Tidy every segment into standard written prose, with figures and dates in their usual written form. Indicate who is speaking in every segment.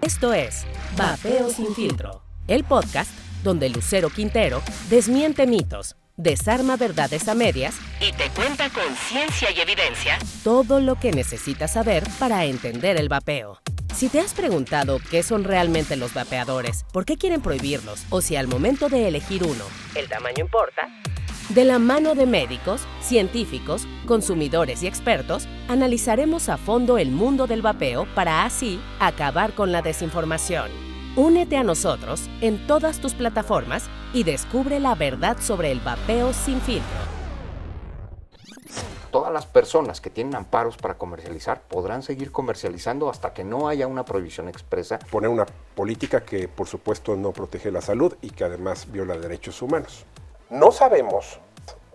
Speaker 1: Esto es Vapeo Sin Filtro, el podcast donde Lucero Quintero desmiente mitos, desarma verdades a medias y te cuenta con ciencia y evidencia todo lo que necesitas saber para entender el vapeo. Si te has preguntado qué son realmente los vapeadores, por qué quieren prohibirlos o si al momento de elegir uno, el tamaño importa, de la mano de médicos, científicos, consumidores y expertos, analizaremos a fondo el mundo del vapeo para así acabar con la desinformación. Únete a nosotros en todas tus plataformas y descubre la verdad sobre el vapeo sin filtro.
Speaker 2: Todas las personas que tienen amparos para comercializar podrán seguir comercializando hasta que no haya una prohibición expresa.
Speaker 3: Poner una política que, por supuesto, no protege la salud y que además viola derechos humanos. No sabemos,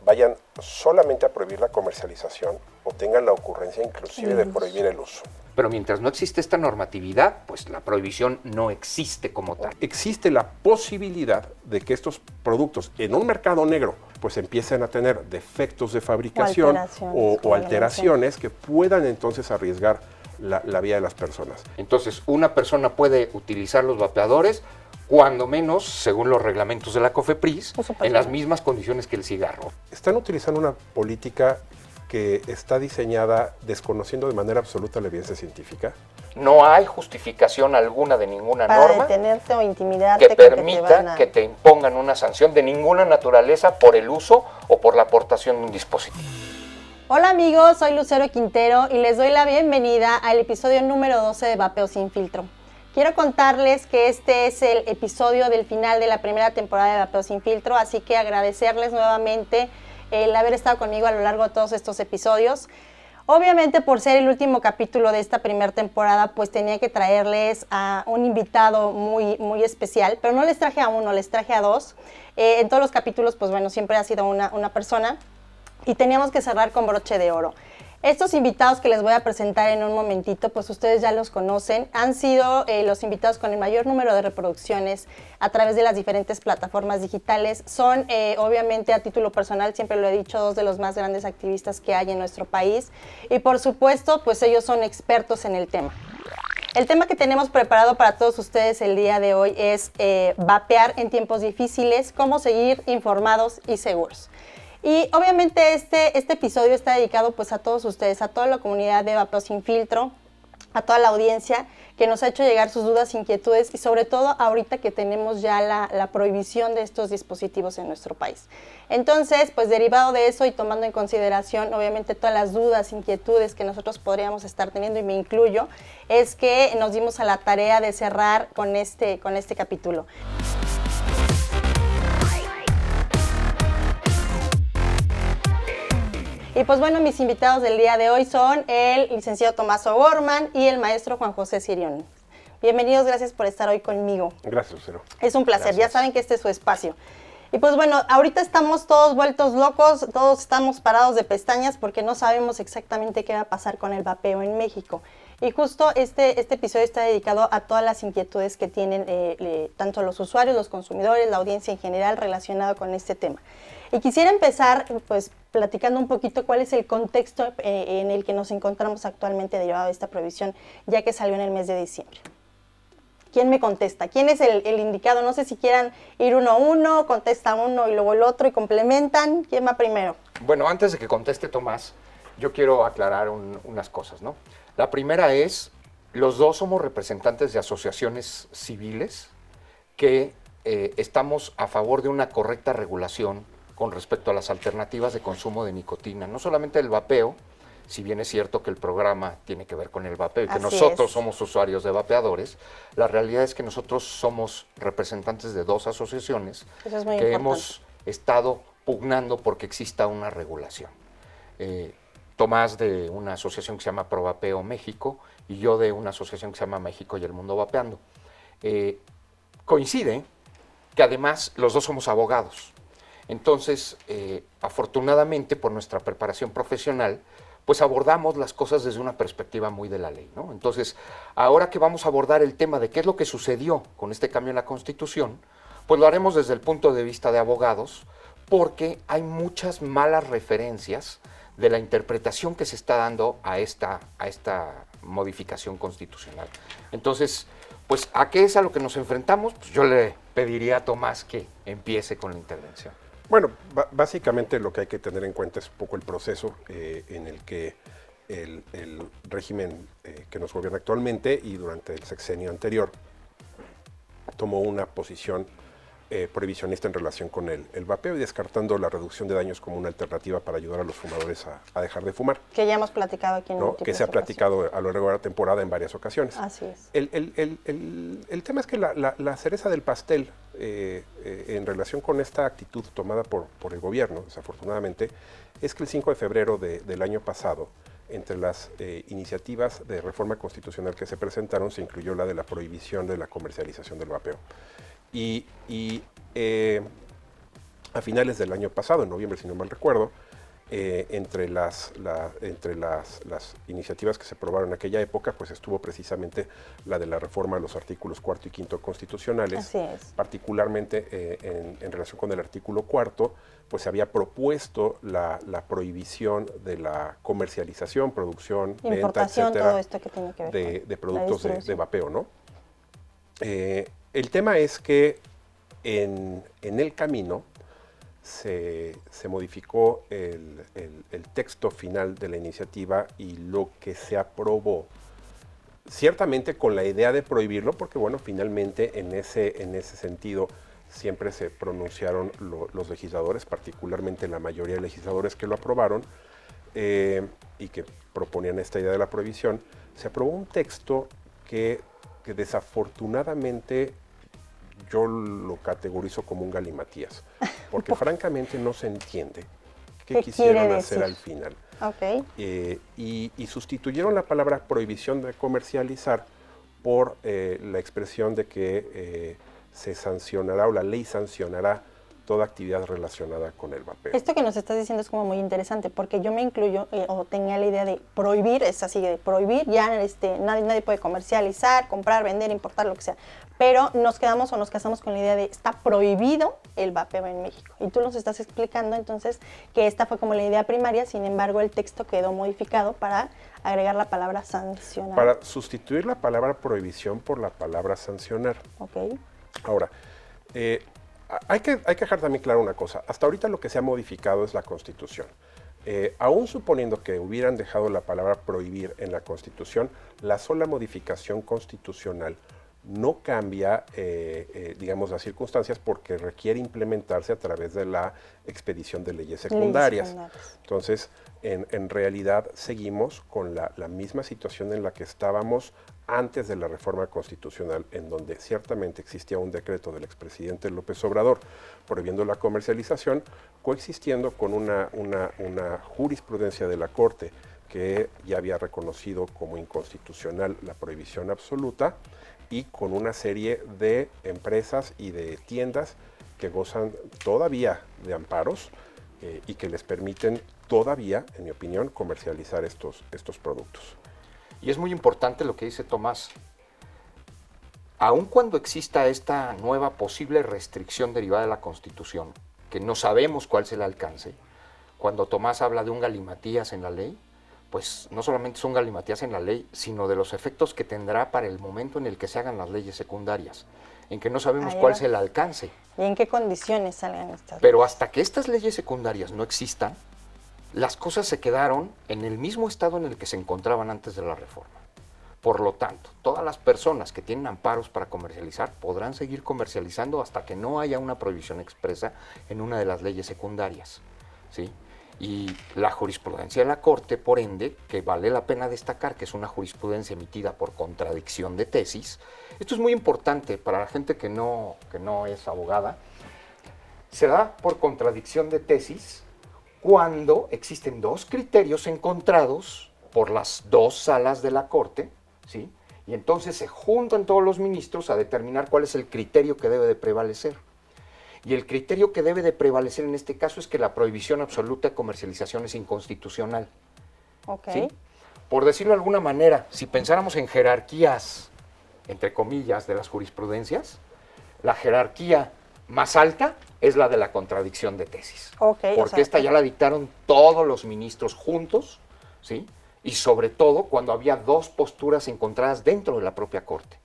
Speaker 3: vayan solamente a prohibir la comercialización o tengan la ocurrencia inclusive de prohibir el uso.
Speaker 2: Pero mientras no existe esta normatividad, pues la prohibición no existe como tal.
Speaker 3: Existe la posibilidad de que estos productos en un mercado negro pues empiecen a tener defectos de fabricación o alteraciones que puedan entonces arriesgar la vida de las personas.
Speaker 2: Entonces, una persona puede utilizar los vapeadores cuando menos, según los reglamentos de la COFEPRIS, en las mismas condiciones que el cigarro.
Speaker 3: Están utilizando una política que está diseñada desconociendo de manera absoluta la evidencia científica.
Speaker 2: No hay justificación alguna de ninguna
Speaker 4: para
Speaker 2: norma
Speaker 4: detenerte o intimidarte
Speaker 2: que permita que te impongan una sanción de ninguna naturaleza por el uso o por la aportación de un dispositivo.
Speaker 4: Hola amigos, soy Lucero Quintero y les doy la bienvenida al episodio número 12 de Vapeo Sin Filtro. Quiero contarles que este es el episodio del final de la primera temporada de Vapeo Sin Filtro, así que agradecerles nuevamente el haber estado conmigo a lo largo de todos estos episodios. Obviamente, por ser el último capítulo de esta primera temporada, pues tenía que traerles a un invitado muy especial, pero no les traje a uno, les traje a dos. En todos los capítulos, pues bueno, siempre ha sido una persona y teníamos que cerrar con broche de oro. Estos invitados que les voy a presentar en un momentito, pues ustedes ya los conocen, han sido los invitados con el mayor número de reproducciones a través de las diferentes plataformas digitales. Son, obviamente, a título personal, siempre lo he dicho, dos de los más grandes activistas que hay en nuestro país. Y por supuesto, pues ellos son expertos en el tema. El tema que tenemos preparado para todos ustedes el día de hoy es vapear en tiempos difíciles, cómo seguir informados y seguros. Y obviamente este episodio está dedicado pues a todos ustedes, a toda la comunidad de Vapeo Sin Filtro, a toda la audiencia que nos ha hecho llegar sus dudas, inquietudes y sobre todo ahorita que tenemos ya la prohibición de estos dispositivos en nuestro país. Entonces, pues derivado de eso y tomando en consideración obviamente todas las dudas, inquietudes que nosotros podríamos estar teniendo y me incluyo, es que nos dimos a la tarea de cerrar con este capítulo. Y pues bueno, mis invitados del día de hoy son el licenciado Tomás O'Gorman y el maestro Juan José Sirión. Bienvenidos, gracias por estar hoy conmigo.
Speaker 3: Gracias, Lucero.
Speaker 4: Es un placer,
Speaker 3: Gracias.
Speaker 4: Ya saben que este es su espacio. Y pues bueno, ahorita estamos todos vueltos locos, todos estamos parados de pestañas porque no sabemos exactamente qué va a pasar con el vapeo en México. Y justo este episodio está dedicado a todas las inquietudes que tienen tanto los usuarios, los consumidores, la audiencia en general relacionado con este tema. Y quisiera empezar pues platicando un poquito cuál es el contexto en el que nos encontramos actualmente derivado de esta prohibición, ya que salió en el mes de diciembre. ¿Quién me contesta? ¿Quién es el indicado? No sé si quieran ir uno a uno, contesta uno y luego el otro y complementan. ¿Quién va primero?
Speaker 2: Bueno, antes de que conteste Tomás, yo quiero aclarar unas cosas, ¿no? La primera es, los dos somos representantes de asociaciones civiles que estamos a favor de una correcta regulación con respecto a las alternativas de consumo de nicotina, no solamente el vapeo, si bien es cierto que el programa tiene que ver con el vapeo y que nosotros somos usuarios de vapeadores, la realidad es que nosotros somos representantes de dos asociaciones que hemos estado pugnando porque exista una regulación. Tomás de una asociación que se llama ProVapeo México y yo de una asociación que se llama México y el Mundo Vapeando. Coincide que además los dos somos abogados. Entonces, afortunadamente, por nuestra preparación profesional, pues abordamos las cosas desde una perspectiva muy de la ley, ¿no? Entonces, ahora que vamos a abordar el tema de qué es lo que sucedió con este cambio en la Constitución, pues lo haremos desde el punto de vista de abogados, porque hay muchas malas referencias de la interpretación que se está dando a esta modificación constitucional. Entonces, pues, ¿a qué es a lo que nos enfrentamos? Pues yo le pediría a Tomás que empiece con la intervención.
Speaker 3: Bueno, básicamente lo que hay que tener en cuenta es un poco el proceso en el que el régimen que nos gobierna actualmente y durante el sexenio anterior tomó una posición prohibicionista en relación con el vapeo y descartando la reducción de daños como una alternativa para ayudar a los fumadores a dejar de fumar.
Speaker 4: Que ya hemos platicado aquí en
Speaker 3: ¿no? Que se ha platicado a lo largo de la temporada en varias ocasiones.
Speaker 4: Así es.
Speaker 3: El tema es que la cereza del pastel en relación con esta actitud tomada por el gobierno, desafortunadamente, es que el 5 de febrero del año pasado, entre las iniciativas de reforma constitucional que se presentaron, se incluyó la de la prohibición de la comercialización del vapeo. Y a finales del año pasado, en noviembre, si no mal recuerdo, entre las iniciativas que se aprobaron en aquella época, pues estuvo precisamente la de la reforma a los artículos 4 y 5 constitucionales.
Speaker 4: Así es.
Speaker 3: Particularmente en relación con el artículo 4, pues se había propuesto la prohibición de la comercialización, producción, venta, etcétera,
Speaker 4: todo esto que tiene que ver
Speaker 3: de productos de vapeo, ¿no? El tema es que en el camino se modificó el texto final de la iniciativa y lo que se aprobó, ciertamente con la idea de prohibirlo, porque bueno, finalmente en ese sentido siempre se pronunciaron los legisladores, particularmente la mayoría de legisladores que lo aprobaron y que proponían esta idea de la prohibición. Se aprobó un texto que desafortunadamente yo lo categorizo como un galimatías, porque francamente no se entiende qué quisieron hacer al final.
Speaker 4: Okay.
Speaker 3: Y sustituyeron la palabra prohibición de comercializar por la expresión de que se sancionará o la ley sancionará toda actividad relacionada con el vapeo.
Speaker 4: Esto que nos estás diciendo es como muy interesante, porque yo me incluyo, o tenía la idea de prohibir, es así, de prohibir, ya nadie puede comercializar, comprar, vender, importar, lo que sea. Pero nos casamos con la idea de está prohibido el vapeo en México. Y tú nos estás explicando entonces que esta fue como la idea primaria, sin embargo el texto quedó modificado para agregar la palabra sancionar.
Speaker 3: Para sustituir la palabra prohibición por la palabra sancionar.
Speaker 4: Ok.
Speaker 3: Ahora, hay que dejar también claro una cosa. Hasta ahorita lo que se ha modificado es la Constitución. Aún suponiendo que hubieran dejado la palabra prohibir en la Constitución, la sola modificación constitucional no cambia, digamos, las circunstancias porque requiere implementarse a través de la expedición de leyes secundarias. Entonces, en realidad seguimos con la misma situación en la que estábamos antes de la reforma constitucional, en donde ciertamente existía un decreto del expresidente López Obrador prohibiendo la comercialización, coexistiendo con una jurisprudencia de la Corte que ya había reconocido como inconstitucional la prohibición absoluta y con una serie de empresas y de tiendas que gozan todavía de amparos y que les permiten todavía, en mi opinión, comercializar estos productos.
Speaker 2: Y es muy importante lo que dice Tomás. Aun cuando exista esta nueva posible restricción derivada de la Constitución, que no sabemos cuál es el alcance, cuando Tomás habla de un galimatías en la ley, pues no solamente es un galimatías en la ley, sino de los efectos que tendrá para el momento en el que se hagan las leyes secundarias, en que no sabemos cuál es el alcance.
Speaker 4: ¿Y en qué condiciones salgan estas
Speaker 2: Pero
Speaker 4: leyes?
Speaker 2: hasta que estas leyes secundarias no existan, las cosas se quedaron en el mismo estado en el que se encontraban antes de la reforma. Por lo tanto, todas las personas que tienen amparos para comercializar podrán seguir comercializando hasta que no haya una prohibición expresa en una de las leyes secundarias, ¿sí? Y la jurisprudencia de la Corte, por ende, que vale la pena destacar que es una jurisprudencia emitida por contradicción de tesis. Esto es muy importante para la gente que no es abogada. Se da por contradicción de tesis cuando existen dos criterios encontrados por las dos salas de la Corte, ¿sí? Y entonces se juntan todos los ministros a determinar cuál es el criterio que debe de prevalecer. Y el criterio que debe de prevalecer en este caso es que la prohibición absoluta de comercialización es inconstitucional.
Speaker 4: Okay.
Speaker 2: ¿Sí? Por decirlo de alguna manera, si pensáramos en jerarquías, entre comillas, de las jurisprudencias, la jerarquía más alta es la de la contradicción de tesis.
Speaker 4: Okay,
Speaker 2: porque esta ya la dictaron todos los ministros juntos, ¿sí? Y sobre todo cuando había dos posturas encontradas dentro de la propia Corte.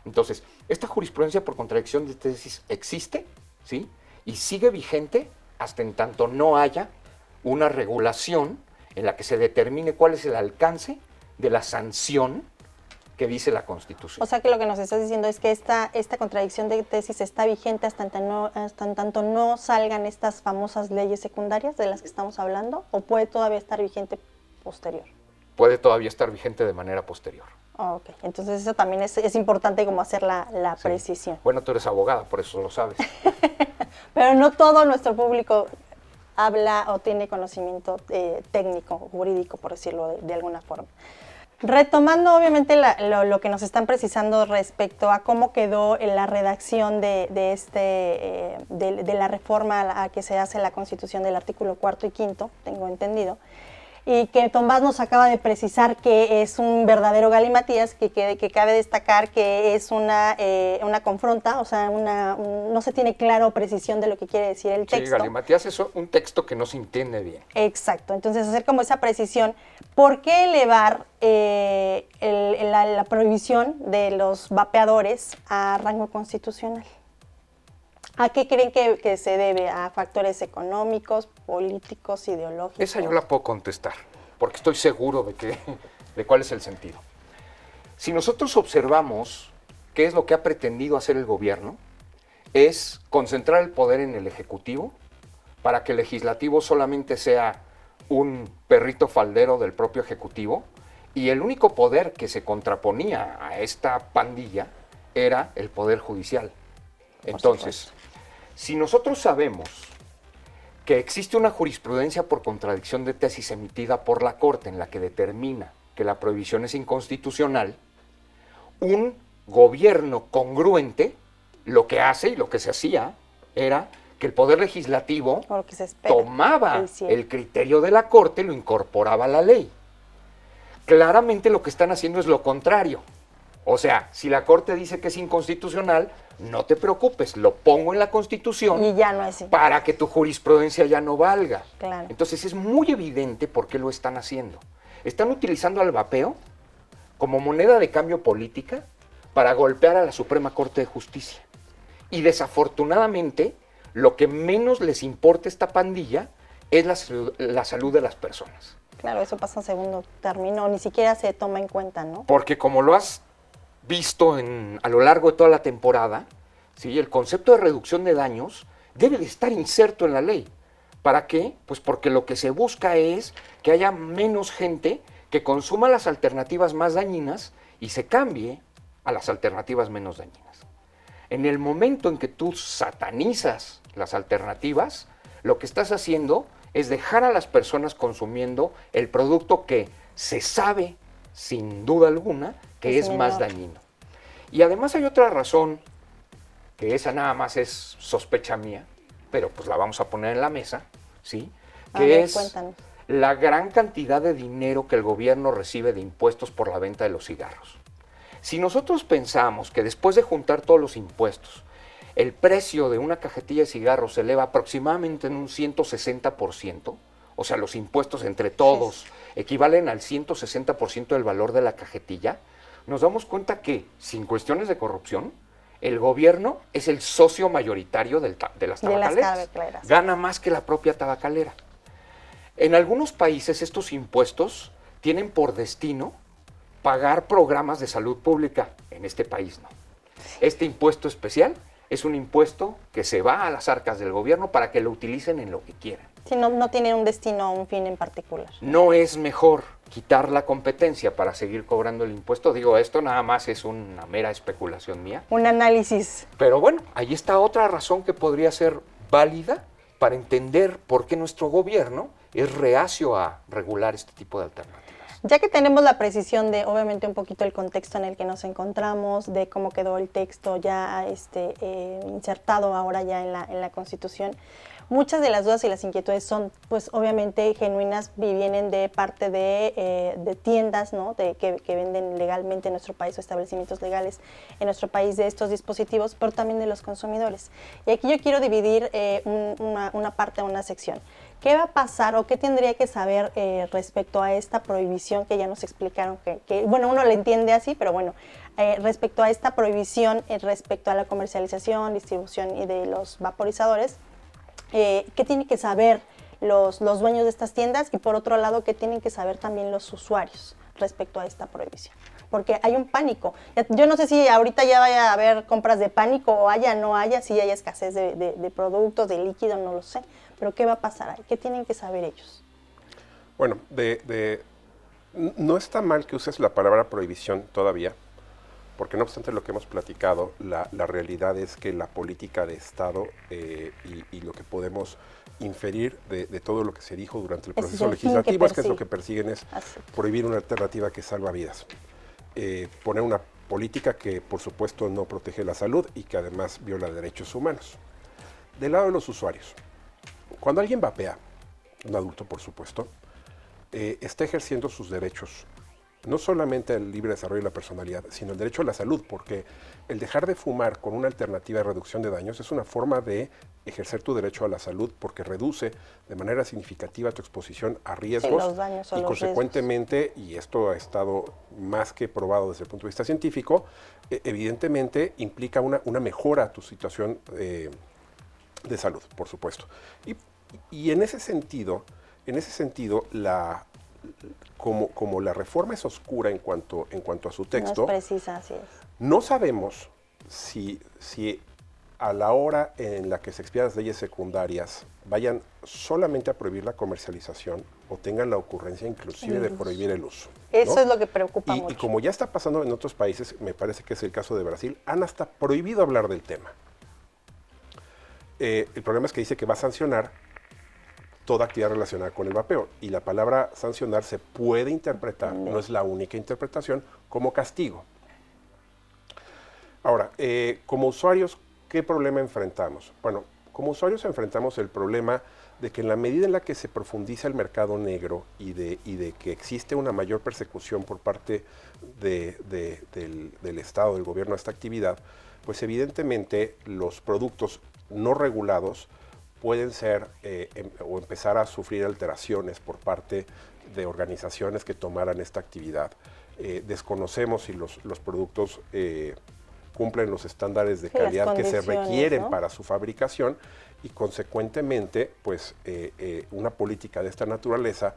Speaker 2: Entonces, esta jurisprudencia por contradicción de tesis existe, ¿sí? Y sigue vigente hasta en tanto no haya una regulación en la que se determine cuál es el alcance de la sanción que dice la Constitución.
Speaker 4: O sea que lo que nos estás diciendo es que esta contradicción de tesis está vigente hasta en tanto no salgan estas famosas leyes secundarias de las que estamos hablando, ¿o puede todavía estar vigente posterior?
Speaker 2: Puede todavía estar vigente de manera posterior.
Speaker 4: Ok, entonces eso también es importante como hacer la
Speaker 2: Sí.
Speaker 4: precisión.
Speaker 2: Bueno, tú eres abogada, por eso lo sabes.
Speaker 4: Pero no todo nuestro público habla o tiene conocimiento técnico, jurídico, por decirlo de alguna forma. Retomando obviamente lo que nos están precisando respecto a cómo quedó en la redacción de la reforma a que se hace la Constitución del artículo 4 y 5, tengo entendido, y que Tomás nos acaba de precisar que es un verdadero galimatías, que cabe destacar que es una confronta, o sea, no se tiene claro precisión de lo que quiere decir el texto.
Speaker 2: Sí, galimatías es un texto que no se entiende bien.
Speaker 4: Exacto, entonces hacer como esa precisión. ¿Por qué elevar la prohibición de los vapeadores a rango constitucional? ¿A qué creen que se debe? ¿A factores económicos, políticos, ideológicos?
Speaker 2: Esa yo la puedo contestar, porque estoy seguro de cuál es el sentido. Si nosotros observamos qué es lo que ha pretendido hacer el gobierno, es concentrar el poder en el Ejecutivo para que el Legislativo solamente sea un perrito faldero del propio Ejecutivo, y el único poder que se contraponía a esta pandilla era el Poder Judicial. Entonces, si nosotros sabemos que existe una jurisprudencia por contradicción de tesis emitida por la Corte en la que determina que la prohibición es inconstitucional, un gobierno congruente lo que hace y lo que se hacía era que el Poder Legislativo tomaba el criterio de la Corte y lo incorporaba a la ley. Claramente lo que están haciendo es lo contrario. O sea, si la Corte dice que es inconstitucional, no te preocupes, lo pongo en la Constitución
Speaker 4: y ya no es
Speaker 2: para que tu jurisprudencia ya no valga.
Speaker 4: Claro.
Speaker 2: Entonces es muy evidente por qué lo están haciendo. Están utilizando al vapeo como moneda de cambio política para golpear a la Suprema Corte de Justicia. Y desafortunadamente, lo que menos les importa a esta pandilla es la salud de las personas.
Speaker 4: Claro, eso pasa en segundo término, ni siquiera se toma en cuenta, ¿no?
Speaker 2: Porque como lo has visto a lo largo de toda la temporada, ¿sí? El concepto de reducción de daños debe de estar inserto en la ley. ¿Para qué? Pues porque lo que se busca es que haya menos gente que consuma las alternativas más dañinas y se cambie a las alternativas menos dañinas. En el momento en que tú satanizas las alternativas, lo que estás haciendo es dejar a las personas consumiendo el producto que se sabe, sin duda alguna, que es más dañino. Y además hay otra razón, que esa nada más es sospecha mía, pero pues la vamos a poner en la mesa, ¿sí? Cuéntanos. La gran cantidad de dinero que el gobierno recibe de impuestos por la venta de los cigarros. Si nosotros pensamos que después de juntar todos los impuestos, el precio de una cajetilla de cigarros se eleva aproximadamente en un 160%, o sea, los impuestos entre todos equivalen al 160% del valor de la cajetilla, nos damos cuenta que, sin cuestiones de corrupción, el gobierno es el socio mayoritario de las tabacaleras. Gana más que la propia tabacalera. En algunos países estos impuestos tienen por destino pagar programas de salud pública. En este país no. Este impuesto especial es un impuesto que se va a las arcas del gobierno para que lo utilicen en lo que quieran.
Speaker 4: Sí, no tiene un destino o un fin en particular.
Speaker 2: No es mejor quitar la competencia para seguir cobrando el impuesto. Digo, esto nada más es una mera especulación mía.
Speaker 4: Un análisis.
Speaker 2: Pero bueno, ahí está otra razón que podría ser válida para entender por qué nuestro gobierno es reacio a regular este tipo de alternativas.
Speaker 4: Ya que tenemos la precisión de, obviamente, un poquito el contexto en el que nos encontramos, de cómo quedó el texto ya insertado ahora ya en la Constitución, muchas de las dudas y las inquietudes son, pues, obviamente, genuinas y vienen de parte de tiendas, ¿no? Que venden legalmente en nuestro país o establecimientos legales en nuestro país de estos dispositivos, pero también de los consumidores. Y aquí yo quiero dividir una sección. ¿Qué va a pasar o qué tendría que saber respecto a esta prohibición que ya nos explicaron? Bueno, uno lo entiende así, pero bueno, respecto a esta prohibición, respecto a la comercialización, distribución y de los vaporizadores, ¿qué tienen que saber los dueños de estas tiendas? Y por otro lado, ¿qué tienen que saber también los usuarios respecto a esta prohibición? Porque hay un pánico. Yo no sé si ahorita ya vaya a haber compras de pánico o haya, no haya, si hay escasez de productos, de líquido, no lo sé. Pero ¿qué va a pasar ahí? ¿Qué tienen que saber ellos?
Speaker 3: Bueno, no está mal que uses la palabra prohibición todavía, porque no obstante lo que hemos platicado, la realidad es que la política de Estado y lo que podemos inferir de todo lo que se dijo durante el proceso legislativo es que lo que persiguen es prohibir una alternativa que salva vidas. Poner una política que por supuesto no protege la salud y que además viola derechos humanos. Del lado de los usuarios, cuando alguien vapea, un adulto por supuesto, está ejerciendo sus derechos, no solamente el libre desarrollo de la personalidad, sino el derecho a la salud, porque el dejar de fumar con una alternativa de reducción de daños es una forma de ejercer tu derecho a la salud, porque reduce de manera significativa tu exposición a riesgos,
Speaker 4: los daños o
Speaker 3: y
Speaker 4: los
Speaker 3: consecuentemente, y esto ha estado más que probado desde el punto de vista científico, evidentemente implica una mejora a tu situación de salud, por supuesto. Y en ese sentido, como la reforma es oscura en cuanto a su texto,
Speaker 4: no es precisa, así es.
Speaker 3: No sabemos si a la hora en la que se expidan las leyes secundarias vayan solamente a prohibir la comercialización o tengan la ocurrencia inclusive de prohibir el uso, ¿no?
Speaker 4: Eso es lo que preocupa mucho.
Speaker 3: Y como ya está pasando en otros países, me parece que es el caso de Brasil, han hasta prohibido hablar del tema. El problema es que dice que va a sancionar toda actividad relacionada con el vapeo. Y la palabra sancionar se puede interpretar, no es la única interpretación, como castigo. Ahora, como usuarios, ¿qué problema enfrentamos? Bueno, como usuarios enfrentamos el problema de que en la medida en la que se profundiza el mercado negro y de que existe una mayor persecución por parte del Estado, del gobierno a esta actividad, pues evidentemente los productos no regulados pueden ser o empezar a sufrir alteraciones por parte de organizaciones que tomaran esta actividad. Desconocemos si los productos cumplen los estándares de calidad que se requieren, ¿no?, para su fabricación, y consecuentemente, pues una política de esta naturaleza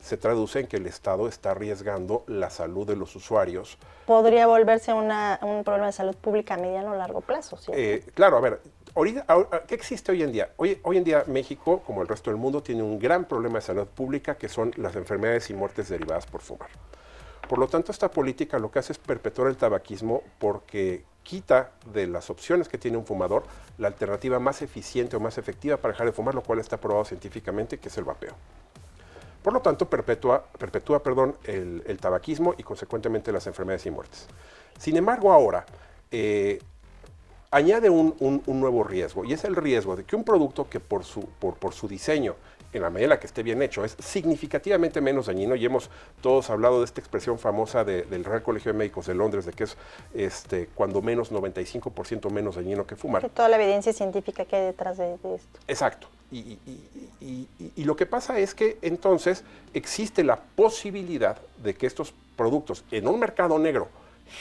Speaker 3: se traduce en que el Estado está arriesgando la salud de los usuarios.
Speaker 4: Podría volverse un problema de salud pública a mediano o largo plazo, ¿sí?
Speaker 3: Claro, a ver, ¿qué existe hoy en día? Hoy en día México, como el resto del mundo, tiene un gran problema de salud pública que son las enfermedades y muertes derivadas por fumar. Por lo tanto, esta política lo que hace es perpetuar el tabaquismo porque quita de las opciones que tiene un fumador la alternativa más eficiente o más efectiva para dejar de fumar, lo cual está probado científicamente, que es el vapeo. Por lo tanto, perpetúa el tabaquismo y consecuentemente las enfermedades y muertes. Sin embargo, ahora añade un nuevo riesgo, y es el riesgo de que un producto que por su diseño, en la medida en la que esté bien hecho, es significativamente menos dañino, y hemos todos hablado de esta expresión famosa del Real Colegio de Médicos de Londres, de que es cuando menos 95% menos dañino que fumar.
Speaker 4: Que toda la evidencia científica que hay detrás de esto.
Speaker 3: Exacto. Y lo que pasa es que entonces existe la posibilidad de que estos productos en un mercado negro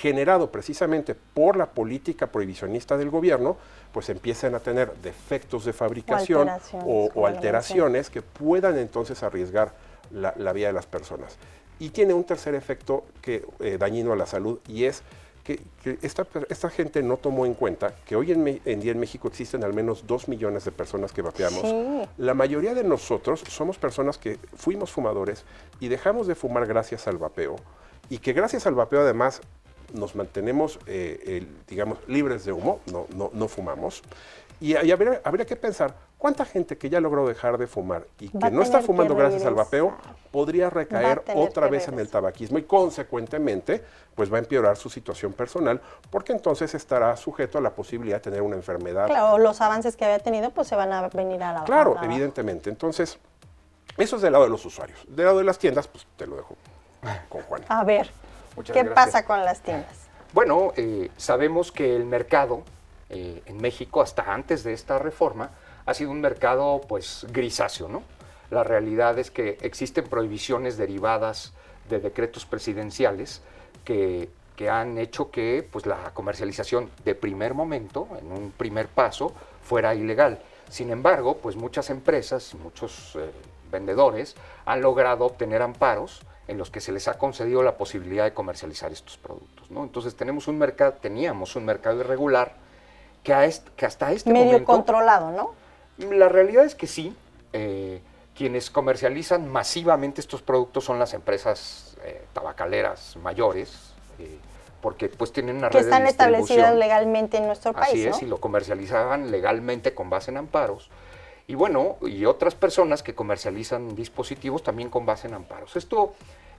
Speaker 3: generado precisamente por la política prohibicionista del gobierno, pues empiecen a tener defectos de fabricación o alteraciones que puedan entonces arriesgar la vida de las personas. Y tiene un tercer efecto dañino a la salud, y es que esta gente no tomó en cuenta que hoy en día en México existen al menos 2 millones de personas que vapeamos. Sí. La mayoría de nosotros somos personas que fuimos fumadores y dejamos de fumar gracias al vapeo, y que gracias al vapeo además nos mantenemos, digamos, libres de humo, no fumamos. Y habría que pensar cuánta gente que ya logró dejar de fumar y que no está fumando gracias al vapeo podría recaer otra vez en el tabaquismo, y consecuentemente pues va a empeorar su situación personal, porque entonces estará sujeto a la posibilidad de tener una enfermedad.
Speaker 4: Claro, los avances que había tenido pues se van a venir a la baja.
Speaker 3: Claro, evidentemente. Entonces, eso es del lado de los usuarios. Del lado de las tiendas, pues te lo dejo con Juan.
Speaker 4: A ver, ¿qué pasa con las tiendas?
Speaker 2: Bueno, sabemos que el mercado en México, hasta antes de esta reforma, ha sido un mercado pues grisáceo, ¿no? La realidad es que existen prohibiciones derivadas de decretos presidenciales que han hecho que pues, la comercialización de primer momento, en un primer paso, fuera ilegal. Sin embargo, pues muchas empresas y muchos vendedores han logrado obtener amparos en los que se les ha concedido la posibilidad de comercializar estos productos, ¿no? Entonces teníamos un mercado irregular que hasta este
Speaker 4: medio
Speaker 2: momento...
Speaker 4: controlado, ¿no?
Speaker 2: La realidad es que sí. Quienes comercializan masivamente estos productos son las empresas tabacaleras mayores, porque pues tienen una red de distribución.
Speaker 4: Que están establecidas legalmente en nuestro país,
Speaker 2: Así es,
Speaker 4: ¿no?
Speaker 2: y lo comercializaban legalmente con base en amparos. Y bueno, y otras personas que comercializan dispositivos también con base en amparos.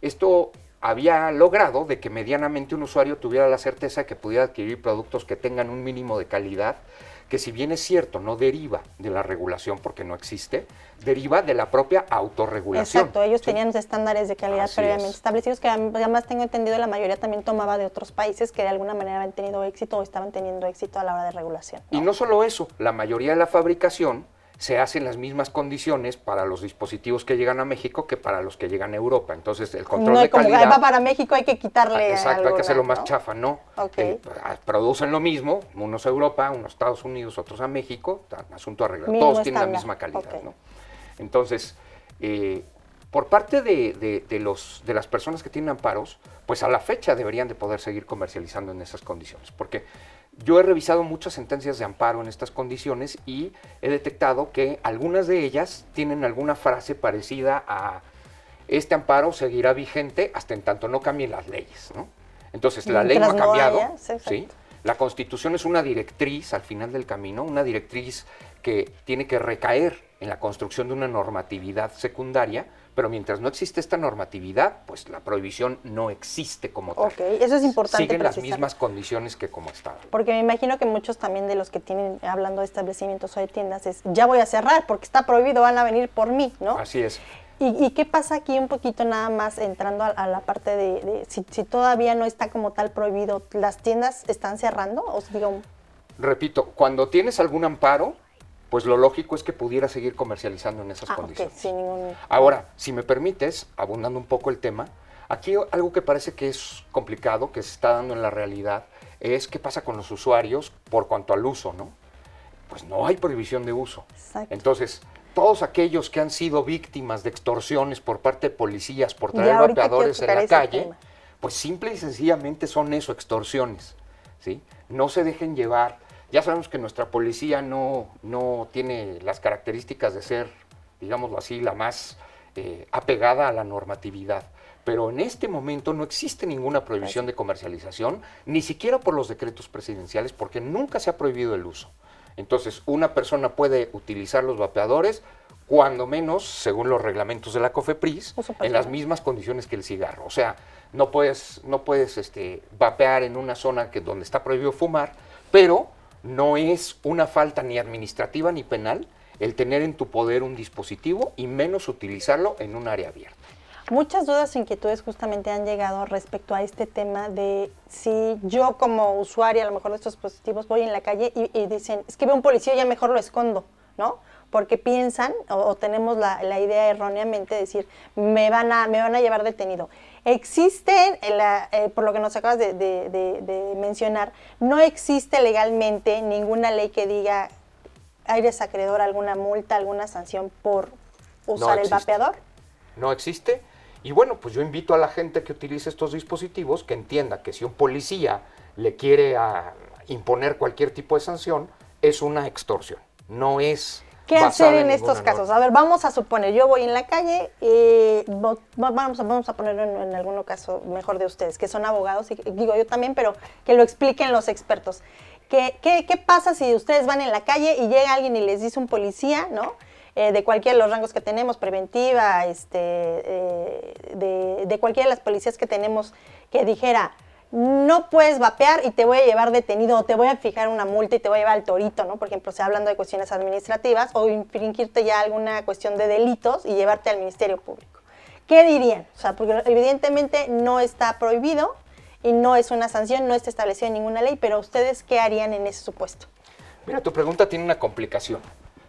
Speaker 2: Esto había logrado de que medianamente un usuario tuviera la certeza de que pudiera adquirir productos que tengan un mínimo de calidad, que si bien es cierto, no deriva de la regulación porque no existe, deriva de la propia autorregulación.
Speaker 4: Exacto, ellos
Speaker 2: ¿sí?
Speaker 4: tenían estándares de calidad previamente establecidos que además tengo entendido la mayoría también tomaba de otros países que de alguna manera habían tenido éxito o estaban teniendo éxito a la hora de regulación, ¿no?
Speaker 2: Y no solo eso, la mayoría de la fabricación se hace en las mismas condiciones para los dispositivos que llegan a México que para los que llegan a Europa. Entonces, el control
Speaker 4: no
Speaker 2: de
Speaker 4: como
Speaker 2: calidad...
Speaker 4: va para México, hay que quitarle
Speaker 2: Exacto, hay que hacerlo más
Speaker 4: ¿no?
Speaker 2: chafa, ¿no?
Speaker 4: Okay.
Speaker 2: Producen lo mismo, unos a Europa, unos a Estados Unidos, otros a México, asunto arreglado.
Speaker 4: Mismo
Speaker 2: Todos tienen la
Speaker 4: estándar.
Speaker 2: misma calidad,
Speaker 4: Okay.
Speaker 2: ¿no? Entonces, por parte de las personas que tienen amparos, pues a la fecha deberían de poder seguir comercializando en esas condiciones, porque yo he revisado muchas sentencias de amparo en estas condiciones y he detectado que algunas de ellas tienen alguna frase parecida a este amparo seguirá vigente hasta en tanto no cambien las leyes, ¿no? Entonces, la ley no ha cambiado, ¿sí? La Constitución es una directriz al final del camino, una directriz que tiene que recaer en la construcción de una normatividad secundaria, pero mientras no existe esta normatividad, pues la prohibición no existe como tal.
Speaker 4: Ok, eso es importante
Speaker 2: Siguen las
Speaker 4: precisar.
Speaker 2: mismas condiciones que como estaban.
Speaker 4: Porque me imagino que muchos también de los que tienen, hablando de establecimientos o de tiendas, es ya voy a cerrar porque está prohibido, van a venir por mí, ¿no?
Speaker 2: Así es.
Speaker 4: ¿Y qué pasa aquí un poquito nada más entrando a la parte de si todavía no está como tal prohibido, las tiendas están cerrando? O digo,
Speaker 2: repito, cuando tienes algún amparo, pues lo lógico es que pudiera seguir comercializando en esas condiciones.
Speaker 4: Okay, sin ningún...
Speaker 2: Ahora, si me permites, abundando un poco el tema, aquí algo que parece que es complicado, que se está dando en la realidad, es qué pasa con los usuarios por cuanto al uso, ¿no? Pues no hay prohibición de uso.
Speaker 4: Exacto.
Speaker 2: Entonces, todos aquellos que han sido víctimas de extorsiones por parte de policías por traer vapeadores en la calle, pues simple y sencillamente son eso, extorsiones, ¿sí? No se dejen llevar. Ya sabemos que nuestra policía no tiene las características de ser, digámoslo así, la más apegada a la normatividad. Pero en este momento no existe ninguna prohibición de comercialización, ni siquiera por los decretos presidenciales, porque nunca se ha prohibido el uso. Entonces, una persona puede utilizar los vapeadores, cuando menos, según los reglamentos de la COFEPRIS, en las mismas condiciones que el cigarro. O sea, no puedes vapear en una zona donde está prohibido fumar, pero no es una falta ni administrativa ni penal el tener en tu poder un dispositivo y menos utilizarlo en un área abierta.
Speaker 4: Muchas dudas e inquietudes justamente han llegado respecto a este tema de si yo como usuaria a lo mejor de estos dispositivos voy en la calle y dicen, es que veo un policía y ya mejor lo escondo, ¿no? Porque piensan o tenemos la idea erróneamente de decir, me van a llevar detenido. Existe, por lo que nos acabas de mencionar, no existe legalmente ninguna ley que diga, ¿eres acreedor a alguna multa, alguna sanción por usar el vapeador?
Speaker 2: No existe. Y bueno, pues yo invito a la gente que utilice estos dispositivos que entienda que si un policía le quiere imponer cualquier tipo de sanción, es una extorsión, no es...
Speaker 4: ¿Qué hacer en estos casos? A ver, vamos a suponer, yo voy en la calle, vamos a ponerlo en algún caso mejor de ustedes, que son abogados, y digo yo también, pero que lo expliquen los expertos. ¿Qué pasa si ustedes van en la calle y llega alguien y les dice un policía, ¿no? De cualquiera de los rangos que tenemos, preventiva, de cualquiera de las policías que tenemos, que dijera, no puedes vapear y te voy a llevar detenido o te voy a fijar una multa y te voy a llevar al torito, ¿no? Por ejemplo, hablando de cuestiones administrativas o infringirte ya alguna cuestión de delitos y llevarte al Ministerio Público. ¿Qué dirían? O sea, porque evidentemente no está prohibido y no es una sanción, no está establecido en ninguna ley, pero ¿ustedes qué harían en ese supuesto?
Speaker 2: Mira, tu pregunta tiene una complicación.